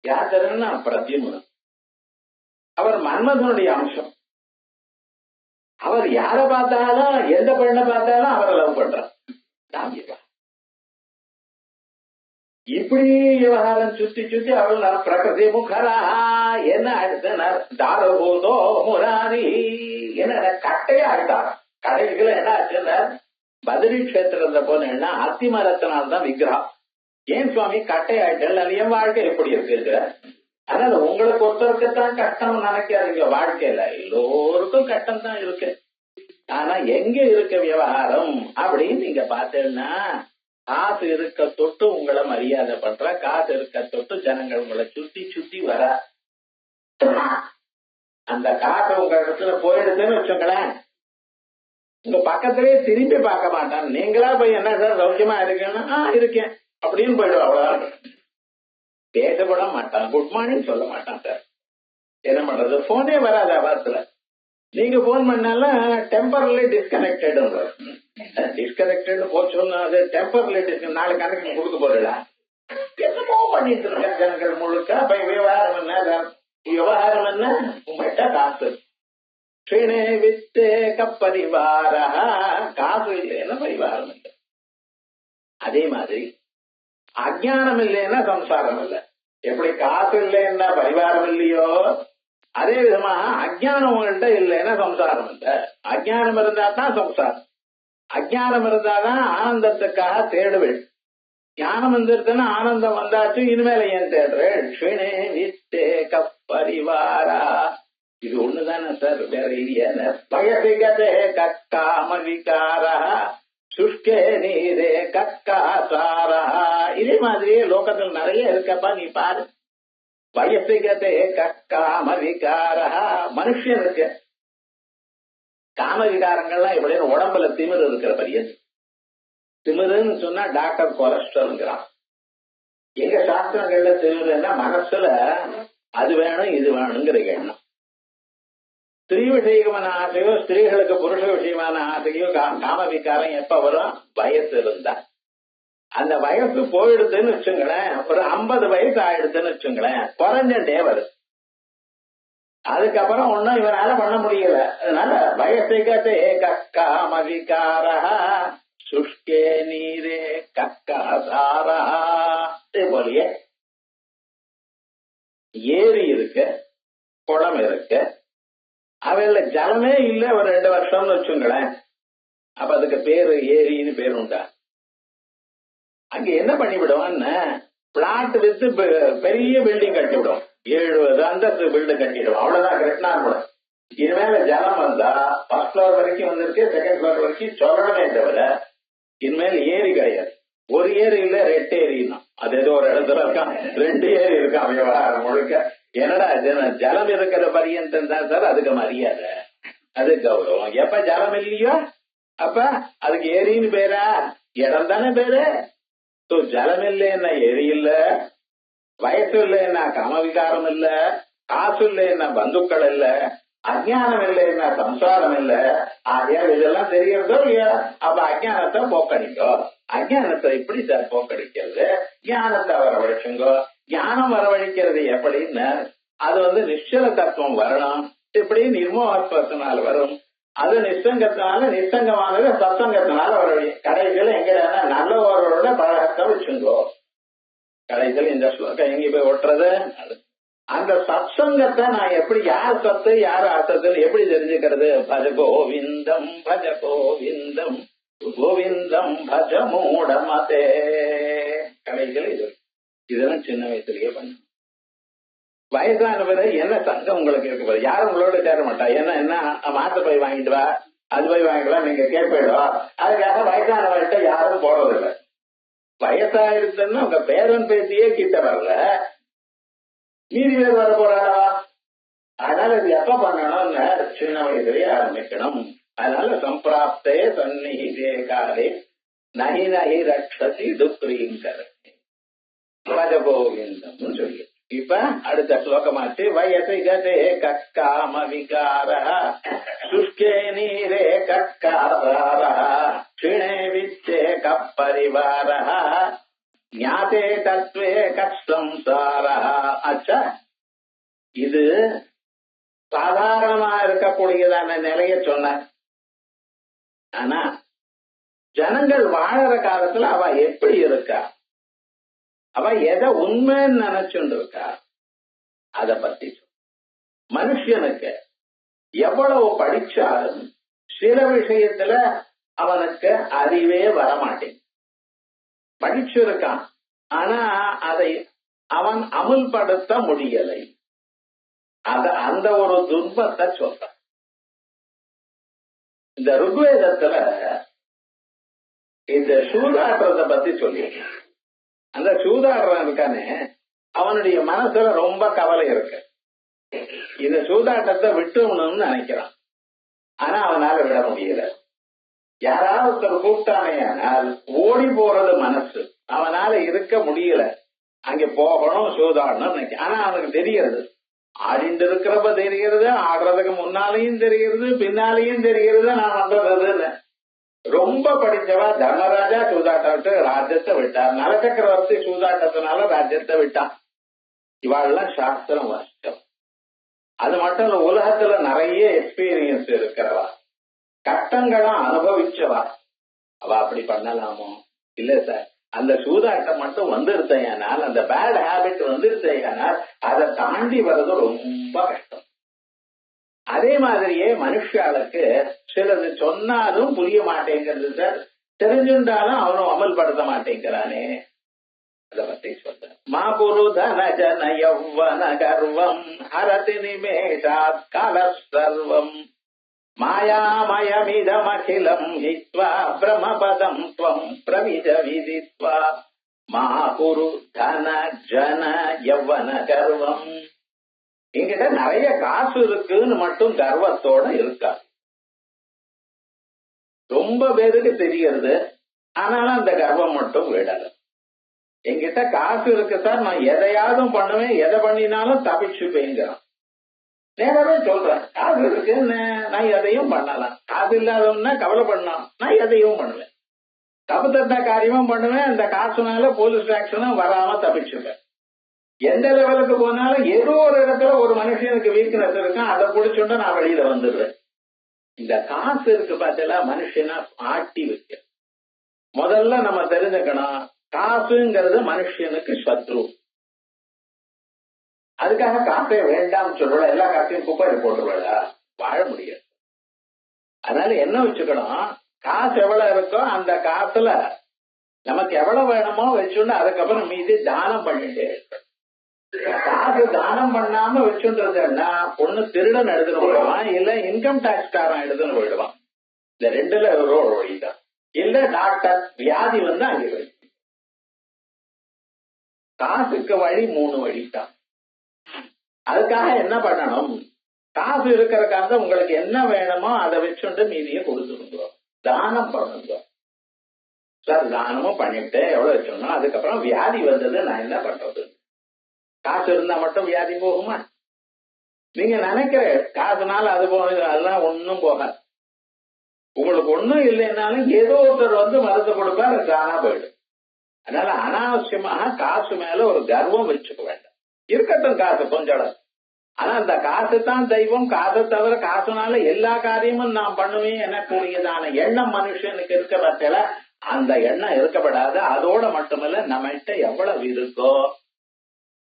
யார் தெரியும்னா பிரத்யும்னன். அவர் மன்மதனுடைய அம்சம். அவர் யார பார்த்தாலும் எந்த பெண்ணை பார்த்தாலும் அவரை லவ் பண்றார். இப்படி விவகாரம் சுத்தி சுத்தி அவள் பிரகிருதி முகரா. என்ன அடுத்த தாரபூதோ முராரி, என்ன கட்டையா ஆயிட்டாராம். கடைசியில என்ன ஆச்சுன்னா பதரி கஷேத்திரத்தை போனா அத்தி மரத்தினால்தான் விக்கிரகம். ஏன் சுவாமி கட்டை ஆயிட்டல்? என் வாழ்க்கை எப்படி இருக்கு? அதனால உங்களுக்கு ஒருத்தருக்குத்தான் கஷ்டம் நினைக்காதீங்க. வாழ்க்கையில எல்லோருக்கும் கஷ்டம் தான் இருக்கு. ஆனா எங்க இருக்க விவகாரம் அப்படின்னு நீங்க பார்த்தீங்கன்னா, காசு இருக்க தொட்டு உங்களை மரியாதை பண்ற, காசு இருக்க தொட்டு ஜனங்கள் உங்களை சுத்தி சுத்தி வர, அந்த காசு உங்க இடத்துல போயிடுதுன்னு வச்சுங்களேன், உங்க பக்கத்திலே திரும்பி பார்க்க மாட்டான். நீங்களா போய் என்ன சார் சௌக்கியமா இருக்கேன்னா இருக்கேன் அப்படின்னு போயிடுவோம். அவ்வளவுதான். பேசக்கூட மாட்டான், குட் மார்னிங் சொல்ல மாட்டான். சார் என்ன பண்றது, போனே வராது அவத்துல. நீங்க போன் பண்ணாலும் டெம்பரலி டிஸ்கனெக்டட். டிஸ்கனெக்டட் போச்சோன்னா அது டெம்பரலி டிஸ்கனெக்ட். நாளைக்கு கணக்கு கொடுக்க போறீங்களா? என்னமோ பண்ணிட்டு இருக்க ஜனங்கள் முழுக்க. போய் விவகாரம் என்ன, விவகாரம் என்ன, உங்கள்கிட்ட காசு வித்து கப்பரிவார, காசு இல்லைன்னா பரிவாரம் இல்லை. அதே மாதிரி அஜானம் இல்லைன்னா சம்சாரம் இல்லை. எப்படி காசு இல்லைன்னா பரிவாரம் இல்லையோ, அதே விதமாக அஜானம் உங்கள்கிட்ட இல்லைன்னா சம்சாரம் இல்லை. அஜானம் இருந்தா தான் சம்சாரம். அஜானம் இருந்தாதான் ஆனந்தத்துக்காக தேடுவேன். ஞானம் வந்துருச்சுன்னா ஆனந்தம் வந்தாச்சு, இனிமேல ஏன் தேடுறேன்? க்ஷிணே வித்தே கப்பரிவாரா, இது ஒண்ணுதானே சார், வேற இல்லையா? பயசிகதே கக்காம விகாரா சுஷ்கே நீரே கக்கா சாரா. இதே மாதிரியே லோகத்தில் நிறைய இருக்கப்பா, நீ பாரு. வயசுகதே கக்காம விகாரா, மனுஷனுக்கு காம விகாரங்கள்லாம் எப்படின்னு உடம்புல திமிரு இருக்கிற பரியது. திமிருன்னு சொன்னா டாக்டர் கொலஸ்ட்ரால்ங்கிறான். எங்க சாஸ்திரங்கள்ல திமிருன்னா மனசுல அது வேணும் இது வேணுங்கிற எண்ணம். ஸ்திரீ விஷயமான ஆசையோ, ஸ்திரீகளுக்கு புருஷ விஷயமான ஆசையோ, காம விகாரம் எப்ப வரும்? வயசு இருந்தா. அந்த வயசு போயிடுதுன்னு வச்சுங்களேன், ஒரு 50 வயசு ஆயிடுதுன்னு வச்சுங்களேன், குறைஞ்சே வருது. அதுக்கப்புறம் ஒன்னும் இவனால பண்ண முடியல. அதனால வயசுகதே கக்காம விகாரா சுஷ்கே நீரே கக்கா சாரா. அதே போலயே ஏரி இருக்கு, குளம் இருக்கு, அவையில ஜலமே இல்ல ஒரு 2 வருஷம்னு வச்சுங்களேன், அப்ப அதுக்கு பேரு ஏரின்னு பேரு உண்டா? அங்க என்ன பண்ணிவிடுவான்னு, பிளாட் வித்து பெரிய பில்டிங் கட்டிவிடும். 70 அந்தஸ்து பில்டிங் கட்டிடும். அவ்வளவுதான் கிருஷ்ணாபுரம். இனிமேல ஜலம் வந்தா ஃபர்ஸ்ட் ஃபிளோர் வரைக்கும் வந்திருக்கு, செகண்ட் ஃபிளோர் வரைக்கும் சொல்லணுமே தவிர இனிமேல் ஏரி கிடையாது. ஒரு ஏரி இல்ல, 2 ஏரின்னா அது ஏதோ ஒரு இடத்துல இருக்கான், 2 ஏரி இருக்கான் விவகாரம் முழுக்க. என்னடா ஜலம் இருக்கிற பரியந்தம் தான் சார் அதுக்கு மரியாதை, அது கௌரவம். எப்ப ஜலம் இல்லையோ அப்ப அதுக்கு ஏரின்னு பேரா? இடம் தானே பேரு. ஜலம் இல்லைன்னா ஏரி இல்ல, வயசு இல்லைன்னா காமவிகாரம் இல்ல, காசு இல்லைன்னா பந்துக்கள் இல்ல, அஜானம் இல்லைன்னா சம்சாரம் இல்ல. ஆகையால் இதெல்லாம் தெரியறதோ இல்லையா? அப்ப அஜானத்தை போக்கடிக்கோ. அஜானத்தை எப்படி சார் போக்கடிக்கிறது? ஞானத்தை வரவழைச்சுங்கோ. ஞானம் வரவழைக்கிறது எப்படின்னு, அது நிச்சல தத்துவம் வரணும். இப்படி நிர்மோகத்தினால வரும். அது நிச்சங்கத்தினால, நிச்சங்கமானது சத்சங்கத்தினால வரும். கடைசியில் எங்கன்னா நல்லவரோட பழகத்தை வச்சுங்கோ. கடைசியில் இந்த ஸ்லோகம் எங்க போய் ஒட்டுறது? அந்த சத்சங்கத்தை நான் எப்படி, யார் சத்து யார் அசத்துன்னு எப்படி தெரிஞ்சுக்கிறது? பஜ கோவிந்தம் பஜ கோவிந்தம் கோவிந்தம் பஜ மூடமதே. கடைசியில் இதெல்லாம் சின்ன வயசுலயே பண்ண. வயசானவரை என்ன சங்கம் உங்களுக்கு இருக்கு? யாரும் உங்களோட சேர மாட்டா. என்ன மாத்த போய் வாங்கிட்டு வா, அது போய் வாங்கிட்டு வா, நீங்க கேட்பா. அதுக்காக வயசானவர்கிட்ட யாரும் போறதில்லை. வயசாயிருச்சுன்னா உங்க பேரன் பேத்தியே கிட்ட வரல, மீதி பேர் வர போறாளா? அதனால இது எப்ப பண்ணணும்னு சின்ன வயசுலயே ஆரம்பிக்கணும். அதனால சம்பிராப்தே சந்நிஹிதே காலே நஹி நஹி ரக்ஷதி துக்ரீங்கர பஜ கோவிந்தம் சொல்லி. இப்ப அடுத்த ஸ்லோகமாச்சு. வயசிகதே கக்காம விகார சுஷ்கே நீரே கக்கார க்ஷிணே வித்தே கப்பரிவார ஞாதே தத்வே கம்சார. அச்சா, இது சாதாரணமா இருக்கக்கூடியதான நிலைய சொன்ன. ஆனா ஜனங்கள் வாழற காலத்துல அவ எப்படி இருக்கா, அவ எதை உண்மைன்னு நினைச்சுட்டு இருக்கா, அத பத்தி. மனுஷனுக்கு எவ்வளவு படிச்சாலும் சில விஷயத்துல அவனுக்கு அறிவே வரமாட்டேன். படிச்சிருக்கான், ஆனா அதை அவன் அமுல்படுத்த முடியலை. அந்த ஒரு துன்பத்தை சொல்றான். இந்த ருக்வேதத்துல இந்த சூதாடுறத பத்தி சொல்லி, அந்த சூதாடுறான் இருக்கானே அவனுடைய மனசுல ரொம்ப கவலை இருக்கு. இந்த சூதாட்டத்தை விட்டுணும்னு நினைக்கிறான். ஆனா அவனால விட முடியல. யாராவது கூப்பிட்டானே ஆனால் ஓடி போறது மனசு. அவனால இருக்க முடியல. அங்க போகணும் சூதாடணும் நினைக்க. ஆனா அவனுக்கு தெரிகிறது, ஆடிட்டு இருக்கிறப்ப தெரிகிறது, ஆடுறதுக்கு முன்னாலையும் தெரிகிறது, பின்னாலையும் தெரிகிறது நான் பண்றதுன்னு. ரொம்ப படிச்சவா தர்மராஜா சூதாட்டம் விட்டு ராஜ்யத்தை விட்டார். நலச்சக்கரவர்த்தி சூதாட்டத்தினால ராஜ்யத்தை விட்டான். இவாள்லாம் சாஸ்திரம் வாசிச்சோம். அது மட்டும் இல்ல, உலகத்துல நிறைய எக்ஸ்பீரியன்ஸ் இருக்கிறவா, கட்டங்களை அனுபவிச்சவா. அவ அப்படி பண்ணலாமோ? இல்ல சார், அந்த சூதாட்டம் மட்டும் வந்துருத்தையானால், அந்த பேட் ஹேபிட் வந்துருத்தையானால் அதை தாண்டி வர்றது ரொம்ப கஷ்டம். அதே மாதிரியே மனுஷாளுக்கு சிலது சொன்னாலும் புரிய மாட்டேங்கிறது சார். தெரிஞ்சுட்டாலும் அவனும் அமல்படுத்த மாட்டேங்கிறானே. அதை பத்தி சொல்ற மா குரு தன ஜன யௌவன கர்வம் ஹரதி நிமேஷாத் கால சர்வம் மாயாமயமிதமகிலம் ஹித்வா பிரம்மபதம் த்வம் பிரவிஜ விதித்வா மா குரு தன ஜன யௌவன கர்வம். என்கிட்ட நிறைய காசு இருக்குன்னு மட்டும் கர்வத்தோட இருக்கா. ரொம்ப பேருக்கு தெரியறது, ஆனாலும் அந்த கர்வம் மட்டும் விடல. என்கிட்ட காசு இருக்கு சார், நான் எதையாவது பண்ணுவேன், எதை பண்ணினாலும் தப்பிச்சுப்பேங்கிறான். நேரவே சொல்றேன், காசு இருக்குன்னு நான் எதையும் பண்ணலாம். காசு இல்லாதவன்னா கவலை பண்ணலாம், நான் எதையும் பண்ணுவேன். தப்பு தட்ட காரியமும் பண்ணுவேன். அந்த காசுனால போலீஸ் ஆக்ஷனும் வராம தப்பிச்சுப்பேன். எந்த லெவலுக்கு போனாலும் ஏதோ ஒரு இடத்துல ஒரு மனுஷனுக்கு வீக்னஸ் இருக்கும், அதை பிடிச்சுட்டு நான் வெளியில வந்துடுறேன். இந்த காசு இருக்கு பார்த்தா மனுஷனா ஆட்டி வைக்க. முதல்ல நம்ம தெரிஞ்சுக்கணும், காசுங்கிறது மனுஷனுக்கு சத்ரு. அதுக்காக காசே வேண்டாம் சொல்லுவா, எல்லா காசையும் குப்பையில போட்டுருவாளா? வாழ முடியாது. அதனால என்ன வச்சுக்கணும், காசு எவ்வளவு இருக்கோ அந்த காசுல நமக்கு எவ்வளவு வேணுமோ வச்சுட்டு அதுக்கப்புறம் மீதி தானம் பண்ணிட்டே இருக்கணும். காசு தானம் பண்ணாம வச்சுன்றதுன்னா ஒண்ணு திருடன் எடுத்துன்னு போயிடுவான், இல்ல இன்கம் டாக்ஸ் காரன் எடுத்துன்னு போயிடுவான். இந்த ரெண்டுல ஒரு வழிதான். இல்ல டாக்டர் வியாதி வந்து அங்கே வழி. காசுக்கு வழி 3 வழிதான். அதுக்காக என்ன பண்ணணும், காசு இருக்கிறக்காக உங்களுக்கு என்ன வேணுமோ அதை வச்சுட்டு மீதியை கொடுத்துருங்க, தானம் பண்ணுங்க. சார் தானமும் பண்ணிட்டு எவ்வளவு வச்சோம்னா அதுக்கப்புறம் வியாதி வந்தது, நான் என்ன பண்றது? காசு இருந்தா மட்டும் வியாதி போகுமா? நீங்க நினைக்கிற காசுனால அது போகுது, அதெல்லாம் ஒன்னும் போகாது. உங்களுக்கு ஒண்ணும் இல்லைன்னாலும் ஏதோ ஒருத்தர் வந்து மருந்து கொடுப்பாரு, தானா போயிடும். அதனால அனாவசியமாக காசு மேல ஒரு கர்வம் வச்சுக்க வேண்டாம். இருக்கட்டும் காசு கொஞ்சம், ஆனா அந்த காசு தான் தெய்வம். காசை தவிர காசுனால எல்லா காரியமும் நான் பண்ணுவேன் எனக்குரியதான எண்ணம் மனுஷனுக்கு இருக்க பட்சல அந்த எண்ணம் இருக்கப்படாது. அதோட மட்டுமல்ல, நம்மகிட்ட எவ்வளவு இருக்கோ,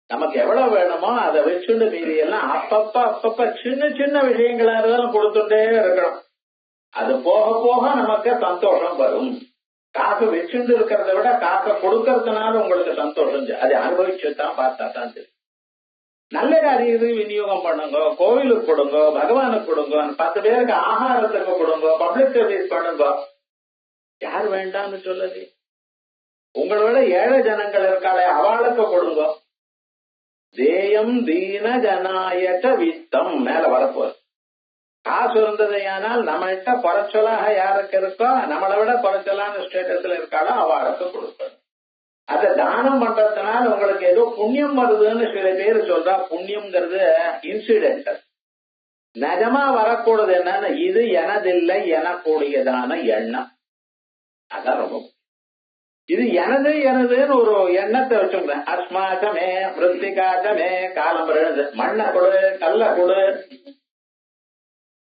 நமக்கு எவ்வளவு வேணுமோ அதை வச்சுட்டு மீதி எல்லாம் அப்பப்ப சின்ன சின்ன விஷயங்களா இருந்தாலும் கொடுத்துட்டே இருக்கணும். அது போக போக நமக்கு சந்தோஷம் வரும். காசு வச்சுட்டு இருக்கிறத விட காசை கொடுக்கறதுனால உங்களுக்கு சந்தோஷம், அதை அனுபவிச்சுதான் பார்த்தா தான் தெரியும். நல்ல காரியத்துக்கு விநியோகம் பண்ணுங்க, கோவிலுக்கு கொடுங்க, பகவானுக்கு கொடுங்க, 10 பேருக்கு ஆகாரத்துக்கு கொடுங்க, பப்ளிக் சர்வீஸ் பண்ணுங்க. யார் வேண்டாம்னு சொல்லுது? உங்களை விட ஏழை ஜனங்கள் இருக்காளே அவளுக்கு கொடுங்க. தேயம் தீன ஜனாயட்ட வித்தம் மேல வரப்போகுது. காசு இருந்ததையானால் நம்மகிட்ட குறைச்சலாக யாருக்கு இருக்கோ, நம்மளை விட குறைச்சலான ஸ்டேட்டஸ்ல இருக்காளோ அவளுக்கு கொடுக்கணும். அதை தானம் பண்றதுனால உங்களுக்கு ஏதோ புண்ணியம் வருதுன்னு சில பேர் சொல்றா. புண்ணியம்ங்கிறது இன்சிடென்டல். நிஜமா வரக்கூடாது என்னன்னா, இது எனதில்லை எனக்கூடியதான எண்ணம். அதான் ரொம்ப இது எனதுன்னு ஒரு எண்ணத்தை வச்சுக்கிறேன். அஸ்மாசமே மிருத்திகாசமே காலம் மண்ணை கொடு, கல்ல கொடு,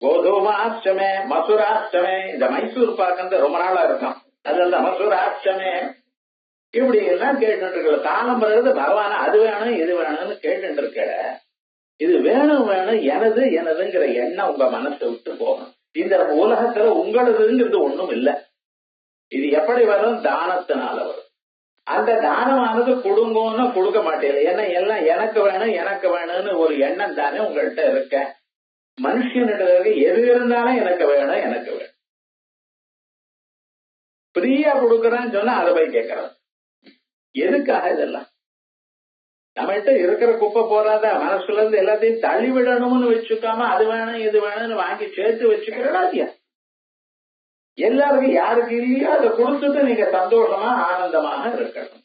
கோதுமாஷ்டமே மசூராஷ்டமே. இந்த மைசூர் பாக்கு ரொம்ப நாளா இருக்கும், அதுல மசூராஷ்டமே இப்படி எல்லாம் கேட்டு இருக்க. காலம் பிறகு பகவான அது வேணும் இது வேணும்னு கேட்டு இருக்க. இது வேணும் எனதுங்கிற எண்ணம் உங்க மனசை விட்டு போகணும். இந்த உலகத்துல உங்களதுங்கிறது ஒண்ணும் இல்லை. இது எப்படி வரும்? தானத்தினால வரும். அந்த தானமானது கொடுங்கன்னு கொடுக்க மாட்டேன். ஏன்னா எல்லாம் எனக்கு வேணும் எனக்கு வேணும்னு ஒரு எண்ணம் தானே உங்கள்கிட்ட இருக்க. மனுஷனிடம் எது இருந்தாலும் எனக்கு வேணும் எனக்கு வேணும். ஃப்ரீயா கொடுக்கறான்னு சொன்னா அதை போய் கேட்கறான். எதுக்காக இதெல்லாம்? நம்மகிட்ட இருக்கிற குப்பை போறாத மனசுல இருந்து எல்லாத்தையும் தள்ளி விடணும்னு வச்சுக்காம அது வேணும் இது வேணும்னு வாங்கி சேர்த்து வச்சுக்கிறா. எல்லாருக்கும் யாருக்கு இல்லையோ அதை கொடுத்துட்டு நீங்க சந்தோஷமா ஆனந்தமாக இருக்கணும்.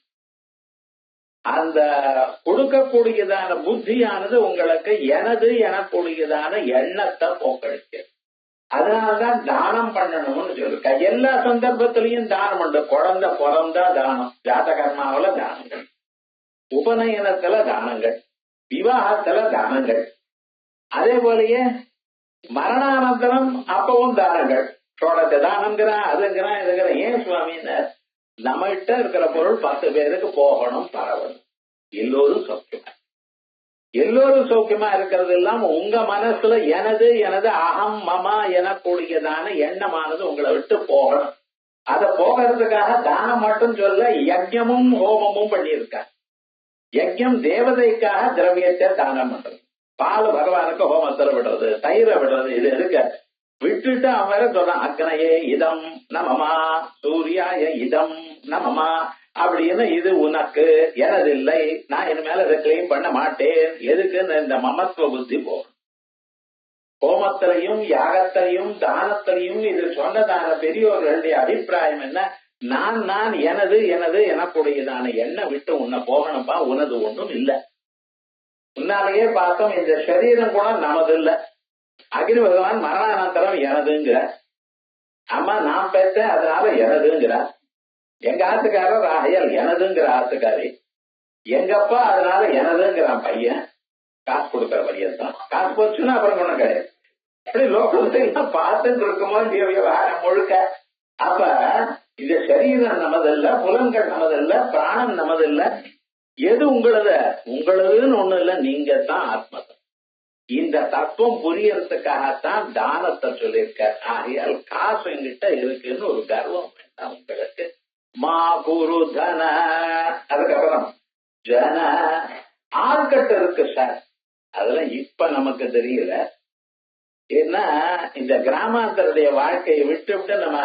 அந்த கொடுக்கக்கூடியதான புத்தியானது உங்களுக்கு எனது எனக்கூடியதான எண்ணத்தை போக்கடிக்க. அதனாலதான் தானம் பண்ணணும்னு சொல்லிருக்க. எல்லா சந்தர்ப்பத்திலையும் தானம் உண்டு. குழந்தை பிறந்தா தானம், ஜாதகர்மாவில தானங்கள், உபநயனத்துல தானங்கள், விவாகத்துல தானங்கள், அதே போலயே மரணானந்தரம் அப்பவும் தானங்கள். சோழத்தை தானங்கிறான், அதுங்கிறான், இதுங்கிறான். ஏன் சுவாமின்னு நம்மகிட்ட இருக்கிற பொருள் 10 பேருக்கு போகணும், பரவணும், எல்லோரும் சௌக்கியமா. எல்லோரும் சௌக்கியமா இருக்கிறது இல்லாம உங்க மனசுல எனது எனது அகம் மமா எனக்கூடியதான எண்ணமானது உங்களை விட்டு போகணும். அதை போகிறதுக்காக தானம் மட்டும் சொல்ல, யஜ்ஞமும் ஹோமமும் பண்ணியிருக்க. யஜ்ஞம் தேவதைக்காக திரவியத்தை தானம் பண்றது, பால் பகவானுக்கு ஹோமத்துல விடுறது, தயிரை விடுறது. இது இருக்க விட்டுட்டு அவன் சொல்றான், அக்னையே இதம் நமமா சூர்யாய இதம் நமமா அப்படின்னு. இது உனக்கு, எனது இல்லை, நான் இனிமேல இதை கிளைம் பண்ண மாட்டேன். எதுக்குன்னு இந்த மமத்துவ புத்தி போகும். ஹோமத்திலையும் யாகத்திலையும் தானத்திலையும் இது சொன்னதான பெரியோர்களுடைய அபிப்பிராயம் என்ன? நான் நான் எனது எனது எனக்குடையதான எண்ணம் விட்டு உன்னை போகணும்பா, உனது ஒண்ணும் இல்லை. முன்னாலேயே பார்த்தோம், இந்த சரீரம் கூட நமது இல்லை. அக்னி பகவான் மரணானந்தரம் எனதுங்கிற, அம்மா நான் பேசேன் அதனால எனதுங்கிற, எங்க ஆத்துக்காரர் ஆகையால் எனதுங்கிற ஆத்துக்காரி, எங்கப்பா அதனால எனதுங்கிறான் பையன். காசு கொடுக்கிற பையன் தான். காசு போச்சுன்னா அப்புறம் ஒண்ணும் கிடையாது. அப்படி லோகத்தை எல்லாம் பார்த்துட்டு இருக்குமோ விவகாரம் முழுக்க. அப்ப இந்த சரீரம் நமதல்ல, புலன்கள் நமதல்ல, பிராணம் நமதல்ல. எது உங்களது? உங்களதுன்னு ஒண்ணு இல்ல, நீங்க தான் ஆத்மதம். இந்த தத்துவம் புரியறதுக்காகத்தான் தானத்தை சொல்லியிருக்க. ஆகையால் காசு எங்கிட்ட இருக்குன்னு ஒரு கர்வம் வேண்டாம் உங்களுக்கு. மா குரு தன, அதுக்கப்புறம் ஜன ஆள்கட்டு இருக்கு சார். அதெல்லாம் இப்ப நமக்கு தெரியல. ஏன்னா இந்த கிராமாந்தருடைய வாழ்க்கையை விட்டு விட்டு நம்ம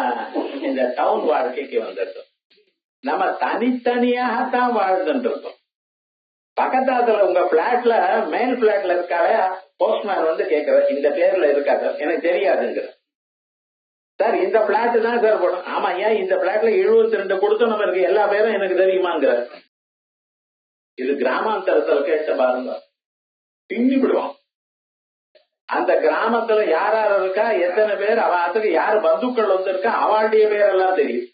இந்த டவுன் வாழ்க்கைக்கு வந்துட்டோம். நம்ம தனித்தனியாகத்தான் வாழ்ந்துட்டு இருக்கோம். பக்கத்தாத்துல உங்க பிளாட்ல, மேல் பிளாட்ல இருக்கால போஸ்ட்மேன் வந்து கேட்கிற, இந்த பேர்ல இருக்காது, எனக்கு தெரியாதுங்கிற. சார் இந்த பிளாட் தான் சார் போடும். ஆமா, ஏன் இந்த பிளாட்ல 72 கொடுத்தோம் இருக்கு, எல்லா பேரும் எனக்கு தெரியுமாங்கிற. இது கிராமாந்தரத்துல கேட்ட பாருங்க, பின்னி விடுவோம். அந்த கிராமத்துல யார் யார் இருக்கா, எத்தனை பேர், அவத்துக்கு யாரு பந்துக்கள் வந்திருக்கா, அவளுடைய பேரெல்லாம் தெரியும்.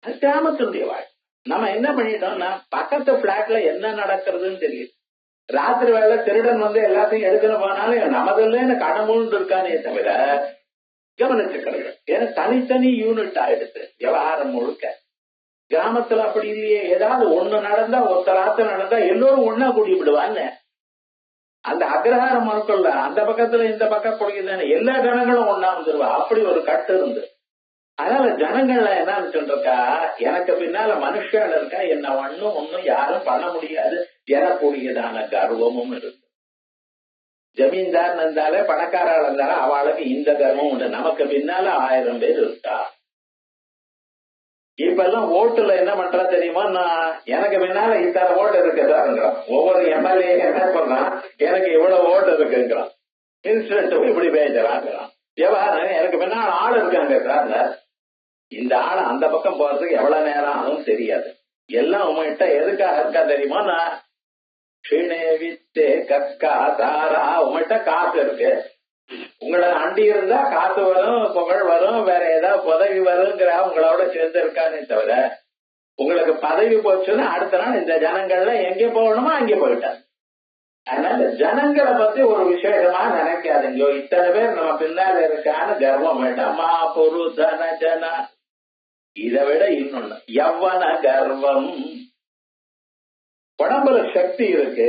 அது கிராமத்தினுடைய வாழ்க்கை. நம்ம என்ன பண்ணிட்டோம்னா, பக்கத்து பிளாட்ல என்ன நடக்கிறதுன்னு தெரியும். ராத்திரி வேலை திருடன் வந்து எல்லாத்தையும் எடுக்கணும் போனாலும் நமதுல கடமுன்னு இருக்கானே தவிர கவனிச்சு கிடையாது. ஏன்னா தனித்தனி யூனிட் ஆயிடுச்சு விவகாரம் முழுக்க. கிராமத்துல அப்படி இல்லையே. ஏதாவது ஒண்ணு நடந்தா, ஒருத்தராத்து நடந்தா எல்லோரும் ஒன்னா கூடி விடுவாங்க. அந்த அக்ரஹாரம் மறுக்கல, அந்த பக்கத்துல இந்த பக்கம் கொடுக்குதானே, எல்லா ஜனங்களும் ஒன்னா வந்துருவா. அப்படி ஒரு கட்டு இருந்து. அதனால ஜனங்கள்ல என்னன்னு சொல்றா, எனக்கு பின்னால மனுஷன் இருக்கா, என்ன ஒண்ணும் யாரும் பண்ண முடியாது எனக்கூடியதான கர்வமும் இருக்கு. ஜமீன்தார் இருந்தாலே, பணக்காரால் இருந்தாலும் அவளுக்கு இந்த கர்வம் உண்டு. நமக்கு பின்னால 1000 பேர் இருக்கா. இப்ப எல்லாம் ஓட்டுல என்ன பண்றா தெரியுமா, நான் எனக்கு பின்னால இத்தனை ஓட்டு இருக்குதாங்கிறான். ஒவ்வொரு எம்எல்ஏ என்ன பண்றான், எனக்கு இவ்வளவு ஓட்டு இருக்குங்கிறான். இன்சிடென்ட் இப்படி பேசுறாங்கிறான். விவகாரம் எனக்கு பின்னால ஆள் இருக்காங்க சார். இந்த ஆள் அந்த பக்கம் போறதுக்கு எவ்வளவு நேரம் ஆகும் தெரியாது. எல்லாம் உங்ககிட்ட எதுக்காக இருக்கா தெரியுமா, நான் வித்தே கக்கா தாரா, உங்ககிட்ட காசு இருக்கு. உங்களை அண்டி இருந்தா காசு வரும், புகழ் வரும், வேற ஏதாவது பதவி வருங்கிற உங்களோட சேர்ந்து இருக்கானே தவிர, உங்களுக்கு பதவி போச்சுன்னா அடுத்த நாள் இந்த ஜனங்கள்ல எங்க போகணுமோ அங்கே போயிட்டாங்க. அதனால ஜனங்களை பத்தி ஒரு விசேஷமா நினைக்காதுங்க. இத்தனை பேர் நம்ம பின்னால இருக்கான்னு கர்வம் வேண்டாமா. பொரு தன ஜன, இதை விட இன்னொன்னு யவ்வன கர்வம். உடம்புல சக்தி இருக்கு.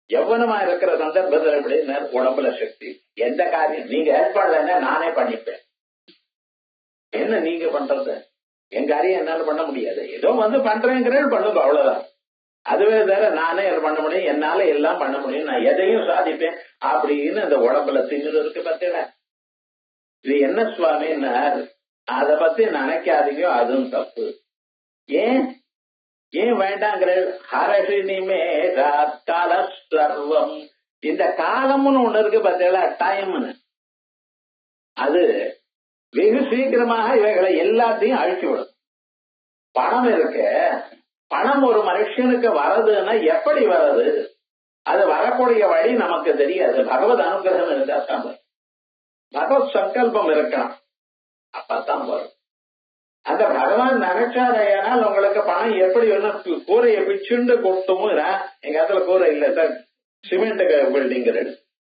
யவ்வனமா இருக்கிற சந்தர்ப்பத்தில் எப்படின்னு உடம்புல சக்தி. எந்த காரியம் நீங்க ஹெல்ப் பண்ணலன்னா நானே பண்ணிப்பேன். என்ன நீங்க பண்றது? என் காரியம் என்னால பண்ண முடியாது, ஏதோ வந்து பண்றேங்கிறேன் பண்ணுங்க, அவ்வளவுதான். அதுவே தவிர நானே பண்ண முடியும், என்னால எல்லாம் பண்ண முடியும், நான் எதையும் சாதிப்பேன் அப்படின்னு அந்த உடம்புல திமிரு இருக்கு பார்த்தீங்களா. இது என்ன சுவாமின்னா அத பத்தி நினைக்காதீங்க, அதுவும் தப்பு. ஏன் ஏன் வேண்டாங்கிற ஹரஷினிமே கால சர்வம், இந்த காலம்னு ஒண்ணு இருக்கு பார்த்தீங்களா, டைம்னு, அது வெகு சீக்கிரமாக இவைகளை எல்லாத்தையும் அழிச்சு விடும். பணம் இருக்கு, பணம் ஒரு மனுஷனுக்கு வரதுன்னா எப்படி வருது, அது வரக்கூடிய வழி நமக்கு தெரியாது. பகவத் அனுகிரகம் இருந்தா தான் வரும், பகவத் சங்கல்பம் இருக்கணும், அப்பதான் வரும். அந்த பகவான் நினைச்சாரையானால் உங்களுக்கு பணம் எப்படி வேணும், கூரையை பிச்சுண்டு கொட்டும். எங்க இடத்துல கூரை இல்ல சார், சிமெண்ட் பில்டிங்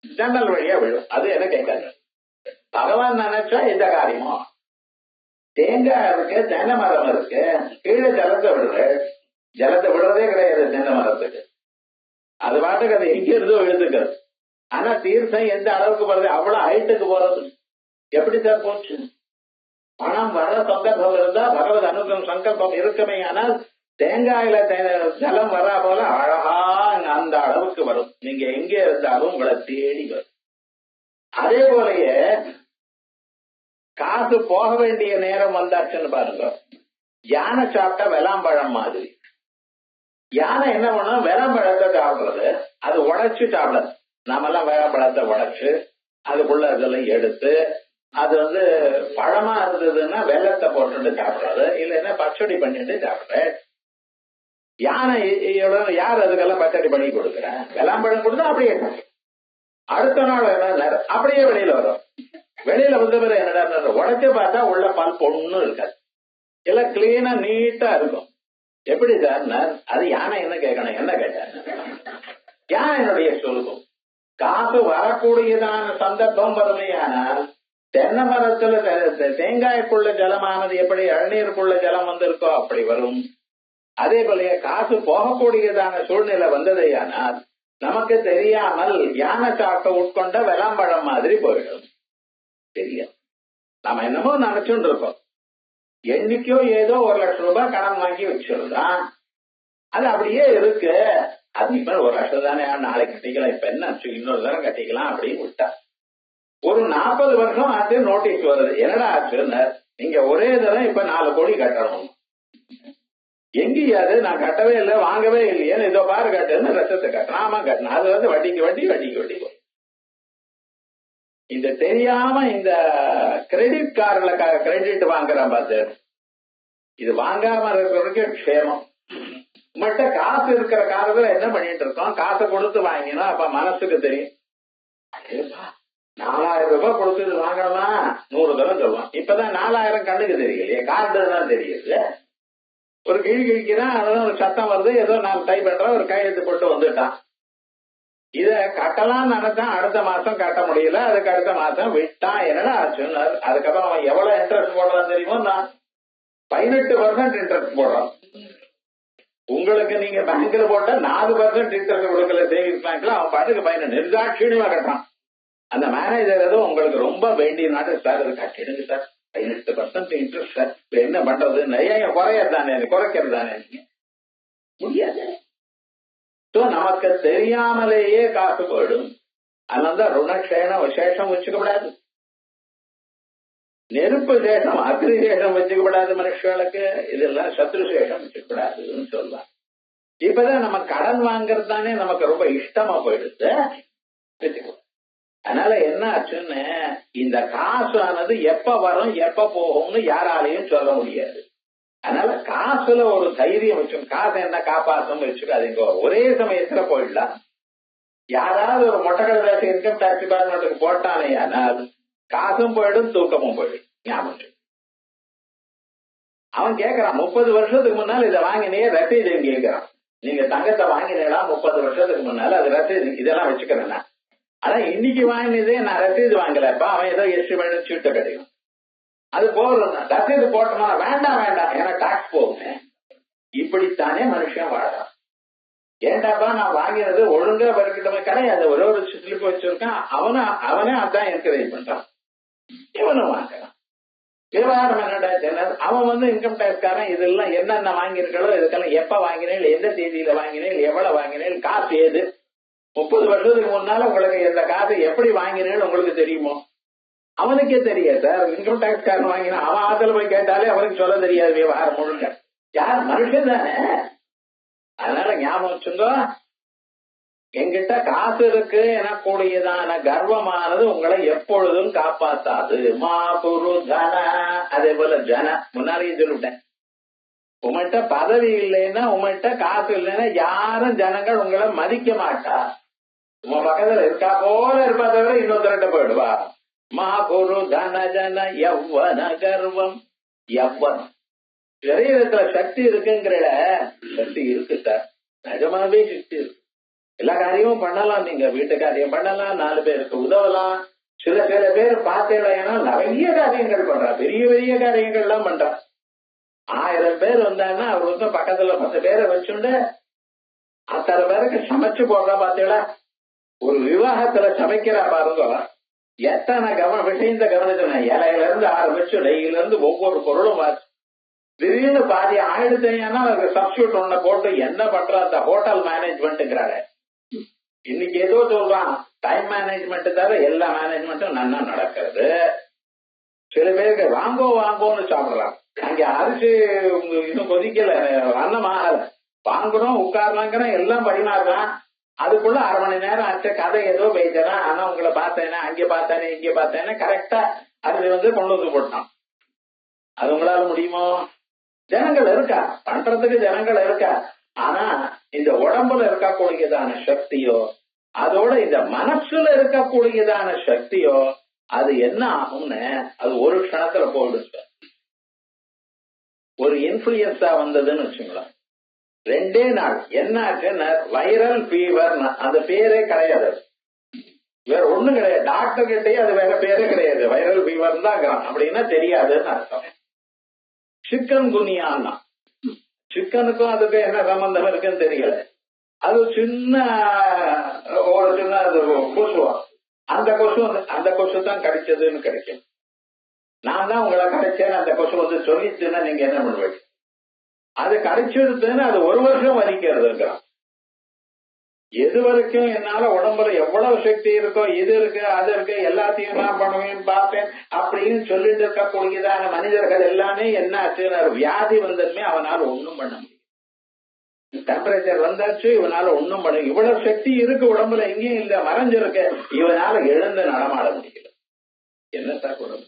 ஜன்னல் வழியா விழும், அது என்ன கேட்காது. பகவான் நினைச்சா இந்த காரியமோ, தேங்காய் இருக்கு, தென்னை மரம் இருக்கு, கீழே ஜலத்தை விடுறதே கிடையாது தென்னை மரத்துக்கு, அது பாட்டுக்கு அது எங்க இருந்தோ எழுதுக்கிறது. ஆனா தீர்த்தம் எந்த அளவுக்கு போறது, அவ்வளவு ஹைட்டுக்கு போறது எப்படி சார் போச்சு. பணம் வர சங்கல்பம் இருந்தா, பகவத் அனுகிரகம் சங்கல்பம் இருக்குமே, ஆனால் தேங்காயில ஜலம் வரா போல அழகா அந்த அளவுக்கு வரும். நீங்க எங்க இருந்தாலும் உங்களை தேடி வரும். அதே போலயே காசு போக வேண்டிய நேரம் வந்தாச்சுன்னு பாருங்க. யானை சாப்பிட்டா வெளாம்பழம் மாதிரி. யானை என்ன பண்ணும், வெளாம்பழத்தை சாப்பிடுறது, அது உடைச்சு சாப்பிடாது. நாமெல்லாம் வேளாம்பழத்தை உடைச்சு அதுக்குள்ள இதெல்லாம் எடுத்து, அது பழமா இருந்ததுன்னா வெள்ளத்தை போட்டு சாப்பிடுறது, இல்லைன்னா பச்சடி பண்ணிட்டு சாப்பிடுறேன். யானை யார் அதுக்கெல்லாம் பச்சடி பண்ணி கொடுக்குறேன், வெளாம்பழம் கொடுத்தா அப்படியே அடுத்த நாள் என்ன அப்படியே வெளியில வரும். வெளியில வந்த பிறகு என்னடா உடைச்சு பார்த்தா உள்ள பால் பொண்ணு இருக்காது, எல்லாம் கிளீனா நீட்டா இருக்கும். எப்படி சார், அது யானை என்ன கேட்கணும், என்ன கேட்டாங்க, யானையினுடைய சொல்லும். காசு வரக்கூடியதான சந்தர்ப்பம் வறுமையானால், தென்னை மரத்துல தேங்காய்க்குள்ள ஜலமானது எப்படி இளநீருக்குள்ள ஜலம் வந்திருக்கோ அப்படி வரும். அதே போல காசு போகக்கூடியதான சூழ்நிலை வந்ததையானால் நமக்கு தெரியாமல் யானை சாப்பிட்ட உட்கொண்ட வெளாம்பழம் மாதிரி போயிடும். தெரியும், நாம என்னமோ நினைச்சுட்டு இருக்கோம். என்னைக்கோ ஏதோ 1,00,000 ரூபாய் கடன் வாங்கி வச்சிருந்தான், அது அப்படியே இருக்கு. அது இப்ப 1,00,000 தானே, நாளைக்கு கட்டிக்கலாம், இப்ப என்ன இன்னொரு தரம் கட்டிக்கலாம் அப்படின்னு விட்டா. ஒரு 40 வருஷம் ஆச்சு, நோட்டீஸ் வருது. என்னடா ஆச்சுன்னு, நீங்க ஒரே தரம் இப்ப 4 கோடி கட்டணும். எங்கேயாவது நான் கட்டவே இல்லை, வாங்கவே இல்லையே, இதோ பாரு கட்டுன்னு ரசத்தை கட்டணும். ஆமா கட்டணும், அது வட்டிக்கு வட்டி வட்டிக்கு வட்டி. இந்த தெரியாம இந்த கிரெடிட் கார்டுல கிரெடிட் வாங்குறான் பார்த்து, இது வாங்காம இருக்கிறதுக்கு க்ஷேமம். உங்கள்கிட்ட காசு இருக்கிற காலத்துல என்ன பண்ணிட்டு இருக்கோம், காசை கொடுத்து வாங்கினா அப்ப மனசுக்கு தெரியும், 4,000 ரூபாய் கொடுத்து இது வாங்கணுமா 100 தரம் சொல்லுவான். இப்பதான் 4,000 கண்ணுக்கு தெரியலையே, கார்டு தான் தெரியுது. ஒரு கிழி கிழிக்கிறான், அதான் ஒரு சத்தம் வருது, ஏதோ நான் டைப் பண்றேன், ஒரு கையெழுத்து போட்டு வந்துட்டான். இத கட்டலாம்னு நினைச்சான், அடுத்த மாசம் கட்ட முடியல, அதுக்கு அடுத்த மாசம் விட்டான். என்னடா ஆச்சுன்னு, அதுக்கப்புறம் அவன் எவ்வளவு இன்ட்ரெஸ்ட் போடுறான்னு தெரியுமோ, நான் 18% இன்ட்ரெஸ்ட் போடுறான். உங்களுக்கு நீங்க பேங்க்ல போட்டா 4% இன்ட்ரெஸ்ட் கொடுக்கல, சேவிங்ஸ் பேங்க்ல, அவன் பாட்டுக்கு பையனை நிர்தாட்சியமா கட்டுறான். அந்த மேனேஜர் ஏதோ உங்களுக்கு ரொம்ப வேண்டிய நாட்டு சார், அது கட்டிடுங்க சார், 18% இன்ட்ரெஸ்ட் சார், என்ன பண்றது, ஏன் குறையறதானே, குறைக்கிறது தானே, முடியாது. நமக்கு தெரியாமலேயே காசு போயிடும். அதனாலதான் ருணக்ஷேன விசேஷம் வச்சுக்கப்படாது, நெருப்பு சேஷம் அக்னி சேஷம் வச்சுக்கப்படாது மனுஷர்களுக்கு, இதெல்லாம் சத்ரு சேஷம் வச்சுக்கப்படாதுன்னு சொல்லலாம். இப்பதான் நம்ம கடன் வாங்குறது தானே நமக்கு ரொம்ப இஷ்டமா போயிடுது. அதனால என்ன ஆச்சுன்னு, இந்த காசு ஆனது எப்ப வரும் எப்ப போகும்னு யாராலையும் சொல்ல முடியாது. அதனால காசுல ஒரு தைரியம் வச்சு, காசு என்ன காப்பாற்றும் வச்சுக்காதீங்க, ஒரே சமயத்துல போயிடலாம். யாராவது ஒரு மொட்டக்கடை இன்கம் டாக்ஸ் டிபார்ட்மெண்ட்டுக்கு போட்டானே ஆனால் காசும் போயிடும், தூக்கமும் போயிடும். ஞாபகம், அவன் கேட்கறான் 30 வருஷத்துக்கு முன்னால இதை வாங்கினே ரசீது கேட்கிறான். நீங்க தங்கத்தை வாங்கினீங்களா 30 வருஷத்துக்கு முன்னால, அது ரசீது இதெல்லாம் வச்சுக்கிறேன். ஆனா இன்னைக்கு வாங்கினதே நான் ரசீது வாங்கலப்பா, அவன் ஏதோ எஸ்டிமேட் சீட்டை கிடைக்கும், அது போறோம். ரசீது போட்டோம்னா வேண்டாம் வேண்டாம், ஏன்னா டாக்ஸ் போகுமே. இப்படித்தானே மனுஷன் வாழறான். ஏண்டாப்பா நான் வாங்கினது ஒழுங்கா வரைக்கிட்டமே கிடையாது, ஒரே ஒரு ஸ்லிப் வச்சிருக்கான், அவனே அதான் என்கரேஜ் பண்றான், இவனும் வாங்குறான். விவகாரம் என்னடா, அவன் இன்கம் டேக்ஸ்காரன் இதெல்லாம் என்னென்ன வாங்கியிருக்கோ இதுக்கெல்லாம் எப்ப வாங்கினேன், எந்த தேதியில வாங்கினேன், எவ்வளவு வாங்கினேன், காசு ஏது, 30 வருஷத்துக்கு முன்னால உங்களுக்கு இந்த காசு எப்படி வாங்கினேன்னு உங்களுக்கு தெரியுமோ? அவனுக்கே தெரியாது சார். இன்கம் டேக்ஸ்காரன் வாங்கினா அவன் ஆத்துல போய் கேட்டாலே அவனுக்கு சொல்ல தெரியாது விவகாரம் முழுங்க. யார் மனுஷன் தானே. அதனால ஞாபகம் வச்சுங்க, என்கிட்ட காசு இருக்கு எனக்கூடியதான கர்வமானது உங்களை எப்பொழுதும் காப்பாத்தாது. மா குரு தன. அதே போல ஜன, முன்னாடியே சொல்லிவிட்டேன், உங்கள்கிட்ட பதவி இல்லைன்னா, உங்கள்கிட்ட காசு இல்லைன்னா யாரும் ஜனங்கள் உங்களை மதிக்க மாட்டா. உங்க பக்கத்துல இருக்கா போல இருப்பா தவிர இன்னொருத்தர போயிடுவா. மா குரு தன ஜன யவ்வன கர்வம். யவ்வனம் சரீரத்துல சக்தி இருக்குங்கிற சக்தி இருக்கு சார், நிஜமாவே சக்தி இருக்கு. எல்லா காரியமும் பண்ணலாம், நீங்க வீட்டு காரியம் பண்ணலாம், 4 பேருக்கு உதவலாம். சில பேர் பார்த்தேன்னா நிறைய காரியங்கள் பண்றா, பெரிய பெரிய காரியங்கள் எல்லாம் பண்றா. 1000 பேர் வந்தாங்கன்னா அவர் பக்கத்துல 10 பேரை வச்சுண்டு அத்தனை பேருக்கு சமைச்சு போடுறா. பாத்தீங்களா, ஒரு விவாகத்துல சமைக்கிறா பாருங்க, எத்தனை விஷயத்த கவனிச்சு இலையில இருந்து ஆரம்பிச்சு டெய்ல இருந்து ஒவ்வொரு பொருளும் வாச்சு. திடீர்னு பாதி ஆயிடுத்தேன்னா அதுக்கு சப்ஸ்டியூட் ஒண்ணு போட்டு என்ன பண்ற அந்த ஹோட்டல் மேனேஜ்மெண்ட்ங்கிறாங்க. இன்னைக்கு ஏதோ சொல்றான் டைம் மேனேஜ்மெண்ட் தவிர எல்லா மேனேஜ்மெண்ட்டும் நல்லா நடக்கிறது. சில பேருக்கு வாங்கோன்னு சாப்பிடுறாங்க. அங்க அரிசி இன்னும் கொதிக்கல, அன்னம் ஆகல, வாங்கணும் உட்காரலாங்கிறோம், எல்லாம் பரிமாறுறான். அதுக்குள்ள 1/2 மணி நேரம் ஆச்சு, கதை ஏதோ பேசுறா. ஆனா உங்களை பார்த்தேன்னா அங்கே பார்த்தானே இங்கே பார்த்தேன்னா கரெக்டா அரிசி கொண்டு வந்து போட்டான். அது உங்களால முடியுமோ? ஜனங்கள் இருக்கா, பண்றதுக்கு ஜனங்கள் இருக்கா. ஆனா இந்த உடம்புல இருக்கக்கூடியதான சக்தியோ அதோட இந்த மனசுல இருக்கக்கூடியதான சக்தியோ அது என்ன ஆகும்னு அது ஒரு க்ஷணத்துல போயிடுச்சு. ஒரு இன்ஃபுளுயன்ஸா வந்ததுன்னு வச்சுங்களேன், 2 நாள் என்ன ஆச்சுன்னா வைரல் ஃபீவர். அந்த பேரே கிடையாது, வேற ஒண்ணும் கிடையாது. டாக்டர் கிட்டே அது வேற பேரே கிடையாது, வைரல் ஃபீவர் தான் அப்படின்னா தெரியாதுன்னு அர்த்தம். சிக்கன் குனியான்னா, சிக்கனுக்கும் அதுக்கு என்ன சம்பந்தம் இருக்குன்னு தெரியல. அது சின்ன கொசுவா, அந்த கொசு தான் கிடைச்சதுன்னு கிடைக்கும். நான் தான் உங்களை கிடைச்சேன்னு அந்த கொசு சொல்லிச்சுன்னா நீங்க என்ன பண்ணுவீங்க? அது கிடைச்சிருதுன்னு அது 1 வருஷம் வலிக்கிறதுங்கிறான். எது வரைக்கும் என்னால உடம்புல எவ்வளவு சக்தி இருக்கோ, இது இருக்கு அது இருக்கு எல்லாத்தையும் நான் பண்ணுவேன் பார்ப்பேன் அப்படின்னு சொல்லிட்டு இருக்கக்கூடியதான மனிதர்கள் எல்லாமே என்ன ஆச்சு, வியாதி வந்ததுமே அவனால ஒண்ணும் பண்ண முடியும். டெம்பரேச்சர் வந்தாச்சு, இவனால ஒண்ணும் பண்ண, இவ்வளவு சக்தி இருக்கு உடம்புல, எங்கேயும் இல்ல, மறைஞ்சிருக்கு, இவனால எழுந்து நடமாட முடியல. என்ன சார் உடம்பு?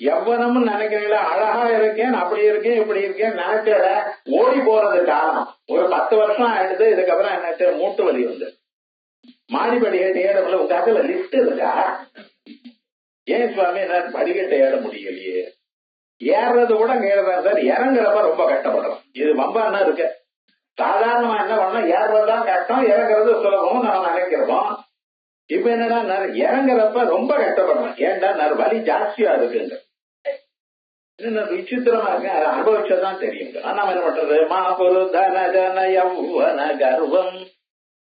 எவ்வளவு நினைக்கிறீங்களா, அழகா இருக்கேன், அப்படி இருக்கேன், இப்படி இருக்கேன் நினைச்சத ஓடி போறது காரணம். ஒரு 10 வருஷம் ஆயிடுது. இதுக்கப்புறம் என்ன, மூட்டு வலி வந்து மாடிப்படிக்கட்டு ஏறல. உங்க அதுல லிப்ட் இருக்கா? ஏன் சுவாமி நான் படிக்கட்டை ஏற முடியலையே? ஏறது கூட ஏறதான் சார், இறங்குறப்ப ரொம்ப கஷ்டப்படுறோம். இது வம்பான்னா இருக்கு. சாதாரணமா என்ன பண்ணோம், ஏறதான் கஷ்டம், இறங்குறது சுலபம் நம்ம நினைக்கிறோம். இப்ப என்னடா இறங்குறப்ப ரொம்ப கஷ்டப்படுறோம். ஏன்டா வலி ஜாஸ்தியா இருக்குங்க. விசித்திரமா இருக்கு, அதை அனுபவிச்சதான் தெரியுங்க. நம்ம என்ன பண்றது, மா பொரு தன ஜன யௌவன கர்வம்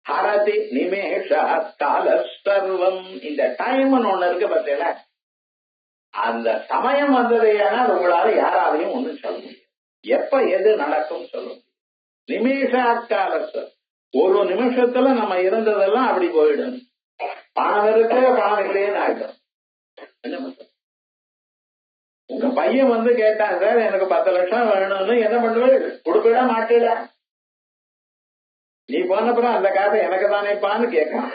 ஹரதி நிமேஷா கால சர்வம். இந்த டைம்னு ஒண்ணு இருக்கு பார்த்தீங்களா, அந்த சமயம் வந்ததையானா உங்களால யாராலையும் ஒண்ணும் சொல்ல முடியும். எப்ப எது நடக்கும் சொல்லும். நிமேஷா கால, ஒரு நிமிஷத்துல நம்ம இருந்ததெல்லாம் அப்படி போயிடும். பணம் இருக்கு பணம் இல்லையேன்னு ஆயிடும். என்ன பண்ற, உங்க பையன் கேட்டான் சார் எனக்கு 10 லட்சம் வேணும்னு, என்ன பண்ணுவேன், கொடுக்கவே மாட்டேல. நீ போனப்புறம் அந்த காசை எனக்கு தானேப்பான்னு கேட்கான்.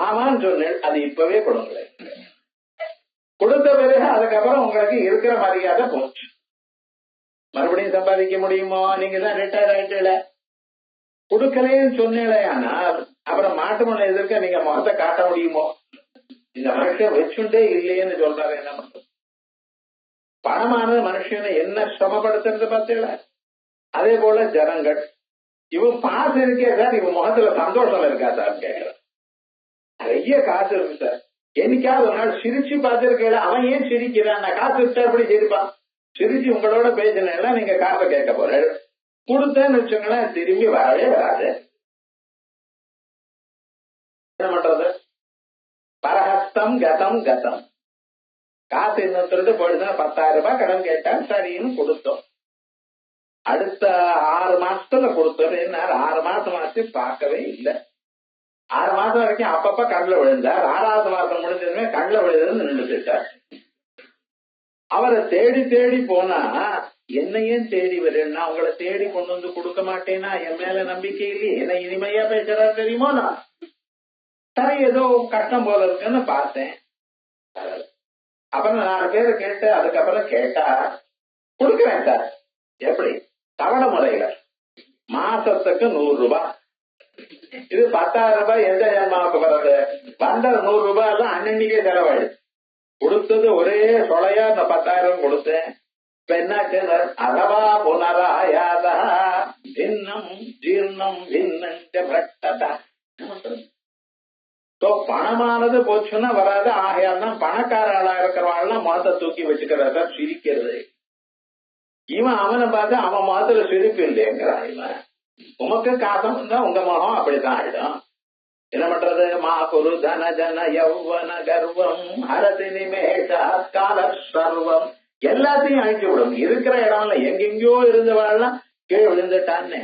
ஆமான்னு சொன்னேன், அது இப்பவே கொடுங்களே. கொடுத்த பிறகு அதுக்கப்புறம் உங்களுக்கு இருக்கிற மரியாதை போச்சு. மறுபடியும் சம்பாதிக்க முடியுமோ? நீங்க தான் ரிட்டையர் ஆயிட்டல. கொடுக்கலேன்னு சொன்னீங்களே, ஆனால் அப்புறம் மாட்டு மண்ணை எதிர்க்க நீங்க முகத்தை காட்ட முடியுமோ? இந்த மனுஷன் வச்சுட்டே இல்லையேன்னு சொல்றாரு. என்ன பண்றது? பணமானது மனுஷனை என்ன சிரமப்படுத்துறது பார்த்தீங்களா? அதே போல ஜனங்கள், இவன் பாசு இருக்கே சார், இவன் முகத்துல சந்தோஷம் இருக்கா சார் கேட்கிற. நிறைய காசு இருக்கு சார், என்னைக்காவது ஒரு நாள் சிரிச்சு பார்த்திருக்கல. அவன் ஏன் சிரிக்கிறான்? நான் காசு விட்டா எப்படி சிரிப்பான்? சிரிச்சு உங்களோட பேசினா நீங்க காசை கேட்க போற, கொடுத்தேன்னு வச்சுங்களேன் திரும்பி வரவே வராது. என்ன பண்றது? பரஹஸ்தம் கதம் கதம். காசு இன்னொருத்தருக்கு போயிடுச்சுன்னா 10,000 ரூபாய் கடன் கேட்டாங்க, சரின்னு கொடுத்தோம். அடுத்த 6 மாசத்துல கொடுத்தோம். என்ன 6 மாசம் ஆச்சு, பார்க்கவே இல்லை. 6 மாசம் வரைக்கும் அப்பப்ப கண்ணில் விழுந்தார். 6வது மாசம் முடிஞ்சதுமே கண்ணில் விழுதுன்னு நின்றுட்டார். அவரை தேடி தேடி போனா, என்னையும் தேடி வரேன்னா உங்களை தேடி கொண்டு வந்து கொடுக்க மாட்டேன்னா என் மேல நம்பிக்கை இல்லையே, என்ன இனிமையா பேசுறாரு தெரியுமோ. நான் சரி ஏதோ கஷ்டம் போல இருக்குன்னு பார்த்தேன். அப்புறம் 4 பேரை கேட்டு அதுக்கப்புறம் கேட்டா கொடுக்குறேன் சார். எப்படி? தவணை முறையில மாசத்துக்கு 100 ரூபாய். இது 10,000 ரூபாய் எந்த ஜன்மாவுக்கு வர்றது? வந்த 100 ரூபாய் எல்லாம் அன்னைக்கே செலவாயிடுது. கொடுத்தது ஒரே சொலையா இந்த 10,000 கொடுத்தேன். இப்ப என்னாச்சு? அளவா புனராயாதா பின்னம் ஜீர்ணம் பின்னட்டதா. பணமானது போச்சுன்னா வராது. ஆகையால் தான் பணக்கார ஆளா இருக்கிறவாள்லாம் முகத்தை தூக்கி வச்சுக்கிறத சிரிக்கிறது. இவன் அவனை பார்த்து அவன் முகத்துல சிரிப்பு இல்லைங்கிறான். இவன் உமக்கு காசம் இருந்தா உங்க முகம் அப்படித்தான் ஆயிடும். என்ன பண்றது? மா குரு தன ஜன யௌவன கர்வம் ஹரதி நிமேஷ கால சர்வம். எல்லாத்தையும் அழிச்சு விடும். இருக்கிற இடம்ல எங்கெங்கயோ இருந்தவாள்லாம் கீழே விழுந்துட்டான்னு.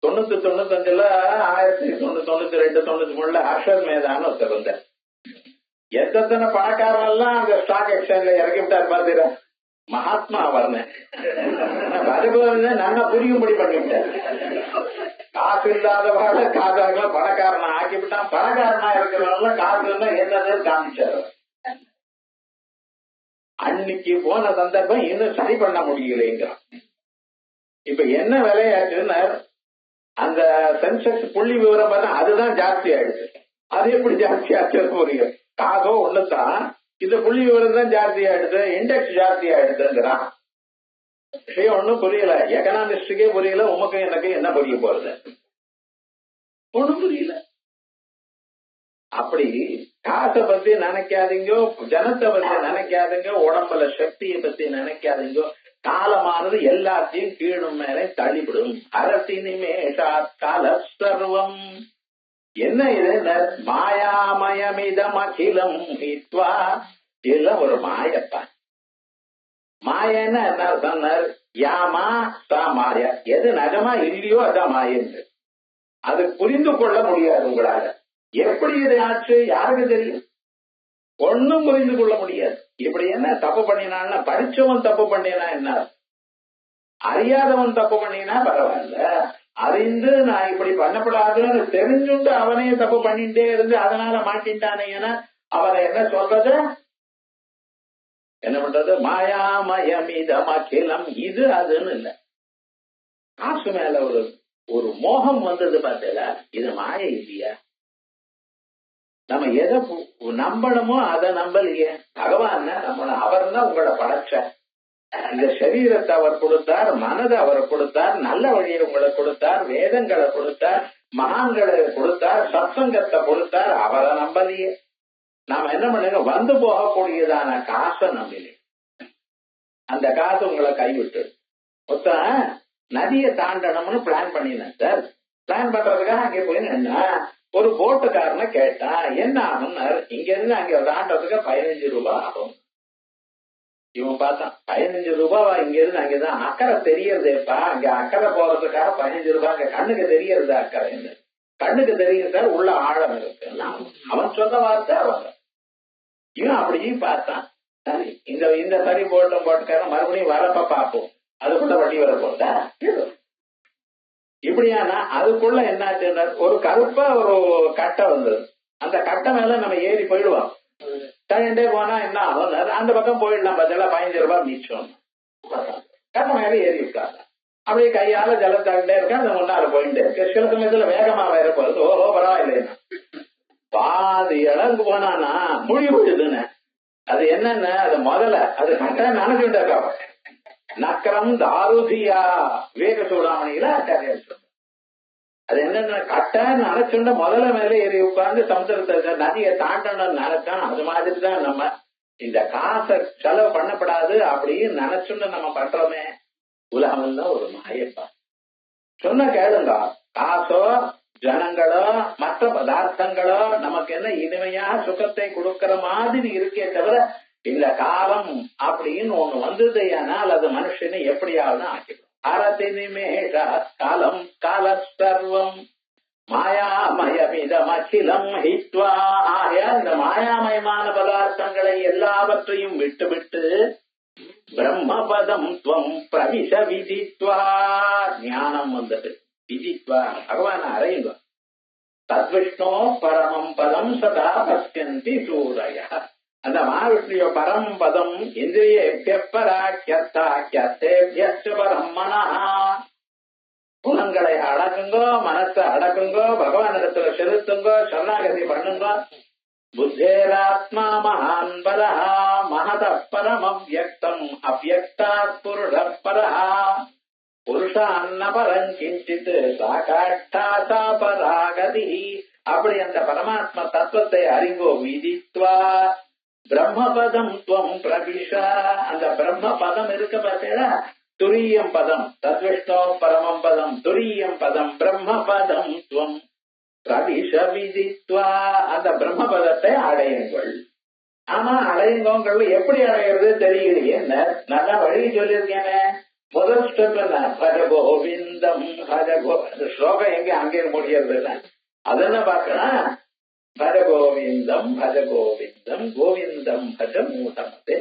1995 1992 93 அர்ஷத் மேதான்னு ஒருத்தர் வந்தார். எத்தனை பணக்காரன் எல்லாம் அந்த ஸ்டாக் எக்ஸ்சேஞ்ச்ல இறக்கி விட்டார் பாத்தீங்க. மகாத்மா வர்ணன் நல்லா புரியும்படி பண்ணிவிட்டார். காசு இல்லாதவாழ காசாக பணக்காரனா ஆக்கிவிட்டான். பணக்காரனா இருக்கிறவங்க காசுன்னா என்னது காமிச்சாரு. அன்னைக்கு போன சந்தர்ப்பம் இன்னும் சரி பண்ண முடியலைங்கிறான். இப்ப என்ன விலையாச்சுன்னு அந்த சென்செக்ஸ் புள்ளி விவரம் பார்த்தா அதுதான் ஜாஸ்தி ஆயிடுச்சு. அது எப்படி ஜாஸ்தி ஆச்சு புரியும்? காசோ ஒண்ணுதான், இந்த புள்ளி விவரம் தான் ஜாஸ்தி ஆயிடுது, இண்டெக்ஸ் ஜாஸ்தி ஆயிடுதுங்கிறான். விஷயம் ஒண்ணும் புரியல. எகனாமிஸ்டுக்கே புரியல. உமக்கு எனக்கு என்ன புரிய போறது? ஒண்ணும் புரியல. அப்படி காசை பத்தி நினைக்காதீங்கோ, ஜனத்தை பத்தி நினைக்காதீங்க, உடம்புல சக்தியை பத்தி நினைக்காதீங்கோ. காலமானது எல்லாத்தையும் கீழும் மேலே தள்ளிவிடும். அரசினிமேஷாத் கால சர்வம். என்ன இது? மாயாமயமிதம் அகிலம் ஹித்வா. இதெல்லாம் ஒரு மாயப்பா. மாயன்னு என்ன சொன்னார்? யாமா சா மாயா. எது நகமா இல்லையோ அதான் மாயன்னு. அது புரிந்து கொள்ள முடியாது உங்களால. எப்படி இது ஆச்சு யாருக்கு தெரியும்? ஒன்னும் புரிந்து கொள்ள முடியாது. இப்படி என்ன தப்பு பண்ணினான்னா, படிச்சவன் தப்பு பண்ணினா என்ன, அறியாதவன் தப்பு பண்ணினா பரவாயில்ல. அறிந்து நான் இப்படி பண்ணப்படாதுன்னு தெரிஞ்சுண்டு அவனே தப்பு பண்ணிட்டே இருந்து அதனால மாட்டின்ட்டானே என அவனை என்ன சொல்றது? என்ன பண்றது? மாயாமயமிதம் அகிலம். இது அதுன்னு இல்ல. காசு மேல ஒரு மோகம் வந்தது பார்த்தல. இது மாய இல்லையா? நம்ம எதை நம்பணுமோ அதை நம்பலையே. பகவான் நம்மள அவர் தான் உங்களை படைச்ச. இந்த சரீரத்தை அவர் கொடுத்தார், மனதை அவர் கொடுத்தார், நல்ல வழியை உங்களை கொடுத்தார், வேதங்களை கொடுத்தார், மகான்களை கொடுத்தார், சத்சங்கத்தை கொடுத்தார். அவரை நம்பலையே. நாம என்ன பண்ணுங்க? வந்து போகக்கூடியதான காசை நம்பலையே. அந்த காசு உங்களை கைவிட்டு மொத்தம் நதியை தாண்டணும்னு பிளான் பண்ணினேன் சார். பிளான் பண்றதுக்காக அங்கே போய் என்ன ஒரு போட்டுக்காரனை கேட்டா என்ன ஆகும்? இங்க இருந்து அங்க தாண்டதுக்கு 15 ரூபாய் ஆகும். இவன் பார்த்தான் 15 ரூபாவா? இங்க இருந்து அங்கதான் அக்கறை தெரியறதேப்பா. அங்க அக்கறை போறதுக்காக 15 ரூபாய். அங்க கண்ணுக்கு தெரியறது அக்கறை என்ன? கண்ணுக்கு தெரியுது சார், உள்ள ஆழம் இருக்கு. அவன் சொன்ன வார்த்தை அவங்க. இவன் அப்படியே பார்த்தான். சரி இந்த சரி போட்டுக்கார மறுபடியும் வரப்ப பார்ப்போம், அதுக்குள்ள வட்டி வர போட்டா. இப்படியானா அதுக்குள்ள என்னாச்சு? ஒரு கருப்பா ஒரு கட்டை வந்தது. அந்த கட்டை மேல நம்ம ஏறி போயிடுவோம். தண்டே போனா என்ன ஆகும்? அந்த பக்கம் போயிடலாம். பதிலா 15 ரூபாய் மிச்சம். கட்டை மேல ஏறி இருக்காங்க. அப்படியே கையால ஜலத்தாண்டே இருக்கா. அந்த முன்னால போயிட்டே இருக்கு. சில சமயத்துல வேகமா வேற போறது. ஓஹோ பரவாயில்லைன்னா பாதி இளங்கு போனானா முழி விடுதுன்னு. அது என்னன்னு அது முதல்ல அது கட்டை நினைச்சுட்டு இருக்கா. நக்கரம் தாருதியா விவேக சூடாமணியில ஆச்சாரியா சொல்ற. அது என்னன்னா கட்டன்னு நினைச்சுண்ட முதல்ல மேல ஏறி உட்கார்ந்து சமுத்திரத்தை நதியை தாண்டணும்னு நினைச்சான். அது மாதிரிதான் நம்ம இந்த காசை செலவு பண்ணப்படாது அப்படின்னு நினைச்சுண்டு நம்ம பண்றோமே. உலகம் தான் ஒரு மாயப்பா. சொன்ன கேளுங்க. காசோ ஜனங்களோ மற்ற பதார்த்தங்களோ நமக்கு என்ன இனிமையா சுகத்தை கொடுக்கிற மாதிரி இருக்கே தவிர இந்த காலம் அப்படின்னு ஒண்ணு வந்தது ஆனால் அது மனுஷனை எப்படியாவது ஆக்கிடும். அரதி நிமேஷ காலம் கால சர்வம் மாயாமயமிதம் அகிலம் ஹித்வா. ஆகையா இந்த மாயாமயமான பதார்த்தங்களை எல்லாவற்றையும் விட்டு விட்டு பிரம்மபதம் துவம் பிரவிச விதித்வா. ஞானம் வந்தது. விதித்வா பகவான அறையுங்க. தத்விஷ்ணோ பரமம் பதம் சதா பஸ்யந்தி சூரய. அந்த மகாவிஷ்ணுயோ பரமம் பதம் இந்திரியேபிய பராக்கியர்த்தேபிய பரம் மனஹா. குணங்களை அடக்குங்கோ, மனசை அடக்குங்கோ, பகவானிடத்துல செலுத்துங்கோ, சரணாகதி பண்ணுங்க. புத்தேராத்மா மகான் பரஹா மகத பரம் அவ்யக்தம் அவ்யக்தாத் புருஷ பரஹா புருஷான்ன பரம் கிஞ்சித் சாகாட்டா சா பராகதி. அப்படி அந்த பரமாத்ம தத்துவத்தை அறிங்கோ. விதித்வா பிரம்மபதம் துவம் பிரவிஷ. அந்த பிரம்ம பதம் இருக்க பார்த்தீங்களா, துரியம் பதம். தத்விஷ்ணோ பரமம் பதம் துரியம் பதம் பிரம்மபதம் துவம் பிரவிஷ விதித்வா. அந்த பிரம்ம பதத்தை அடையுங்கள். ஆமா அடையுங்கள். எப்படி அடையிறது தெரியலையே. நல்ல வழி சொல்லியிருக்கேனே. முதல் ஸ்டெப் என்ன? பஜ கோவிந்தம் பஜ கோ. ஸ்லோகம் எங்க அங்கே முடியறது இல்லை. அதென்ன பார்க்கணும். பஜ கோவிந்தம் பஜ கோவிந்தம் கோவிந்தம் பஜ மூடமதே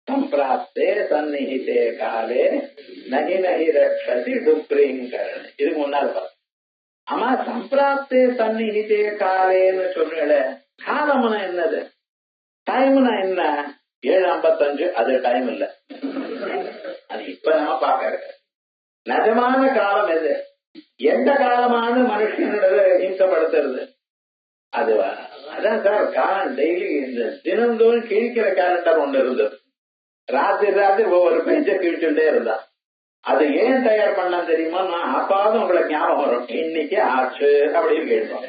சம்பிராப்தே சந்நிஹிதே காலே நகி நகி ரக்ஷதி டுப்ரீங்கரண. இதுக்கு முன்னால பார்த்து ஆமா சம்பிராப்தே சந்நிஹிதே காலேன்னு சொல்றீங்களே. காலம்னா என்னது? டைம்னா என்ன? 7:55 அது டைம் இல்ல. அது இப்ப நம்ம பாக்க நிஜமான காலம் எது? எந்த காலமான மனுஷனோட ஹிம்சப்படுத்துறது அதுவா? அதான் சார் காலம். டெய்லி இந்த தினந்தோறும் கிழிக்கிற கேலண்டர் ஒண்ணு இருந்தது. ராத்திரி ஒவ்வொரு பேஜ கிழிச்சுட்டே இருந்தா. அது ஏன் தயார் பண்ணலாம் தெரியுமா? நான் அப்பாவது உங்களுக்கு ஞாபகம் வரும். இன்னைக்கு ஆச்சு அப்படின்னு கேட்போம்.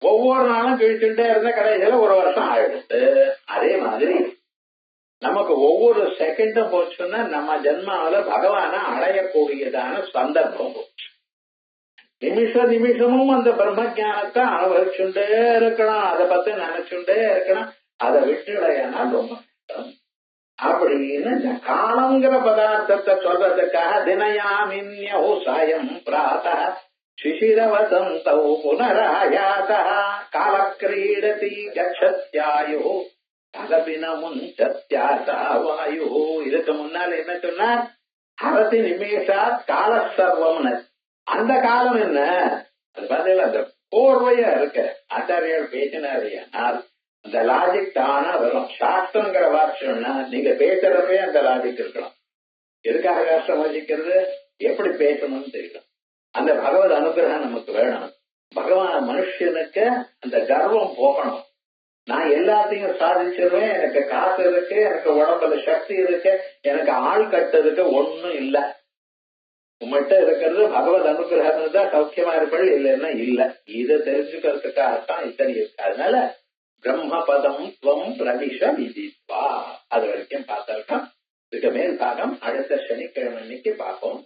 ஒவ்வொரு நாளும் கிழிச்சுட்டே இருந்த கடைசியில ஒரு வருஷம் ஆயிடுச்சு. அதே மாதிரி நமக்கு ஒவ்வொரு செகண்டும் போச்சுன்னா நம்ம ஜென்மாவில பகவான அடையக்கூடியதான சந்தர்ப்பம் போச்சு. நிமிஷ நிமிஷமும் அந்த பிரம்ம ஜானத்தை அனுபவிச்சுட்டே இருக்கணும். அதை பத்தி நினைச்சுட்டே இருக்கணும். அதை விட்டுடையானா ரொம்ப கஷ்டம். அப்படின்னு இந்த காலங்கிற பதார்த்தத்தை சொல்றதுக்காக தினயாமின்யோ சாயம் பிராத சிசிரவசந்தௌ புனராயாத காலக்கிரீடதி கச்சத்யாயோ கலபினமுஞ்சத்யாசாவாயு. இதுக்கு முன்னால் என்ன சொன்னார்? அரசி நிமேஷா கால சர்வம்னு. அந்த காலம் என்ன? அது பார்த்தீங்களா அந்த போர்வையா இருக்க ஆச்சாரியால் பேசினார். அந்த லாஜிக் தானா வரும். சாஸ்திரங்கிற வார்த்தைன்னா நீங்க பேசுறப்பே அந்த லாஜிக் இருக்கலாம். எதுக்காக சாஸ்திரம் வசிக்கிறது? எப்படி பேசணும்னு தெரியணும். அந்த பகவத் அனுகிரகம் நமக்கு வேணும். பகவான் மனுஷனுக்கு அந்த கர்வம் போகணும். நான் எல்லாத்தையும் சாதிச்சிருவேன், எனக்கு காசு இருக்கு, எனக்கு உடம்புல சக்தி இருக்கு, எனக்கு ஆள் கட்டுறதுக்கு ஒண்ணும் இல்ல. உங்கள்கிட்ட இருக்கிறது பகவத் அனுகிரகம் தான் சௌக்கியமா இருப்பது, இல்லைன்னா இல்ல. இதை தெரிஞ்சுக்கிறதுக்காகத்தான் இத்தனை இருக்கு. அதனால பிரம்மபதம் துவம் பிரவிஷ விதித்வா. அது வரைக்கும் பார்த்திருக்கோம். இதுக்கு மேல் பாகம் அடுத்த சனிக்கிழமை பார்ப்போம்.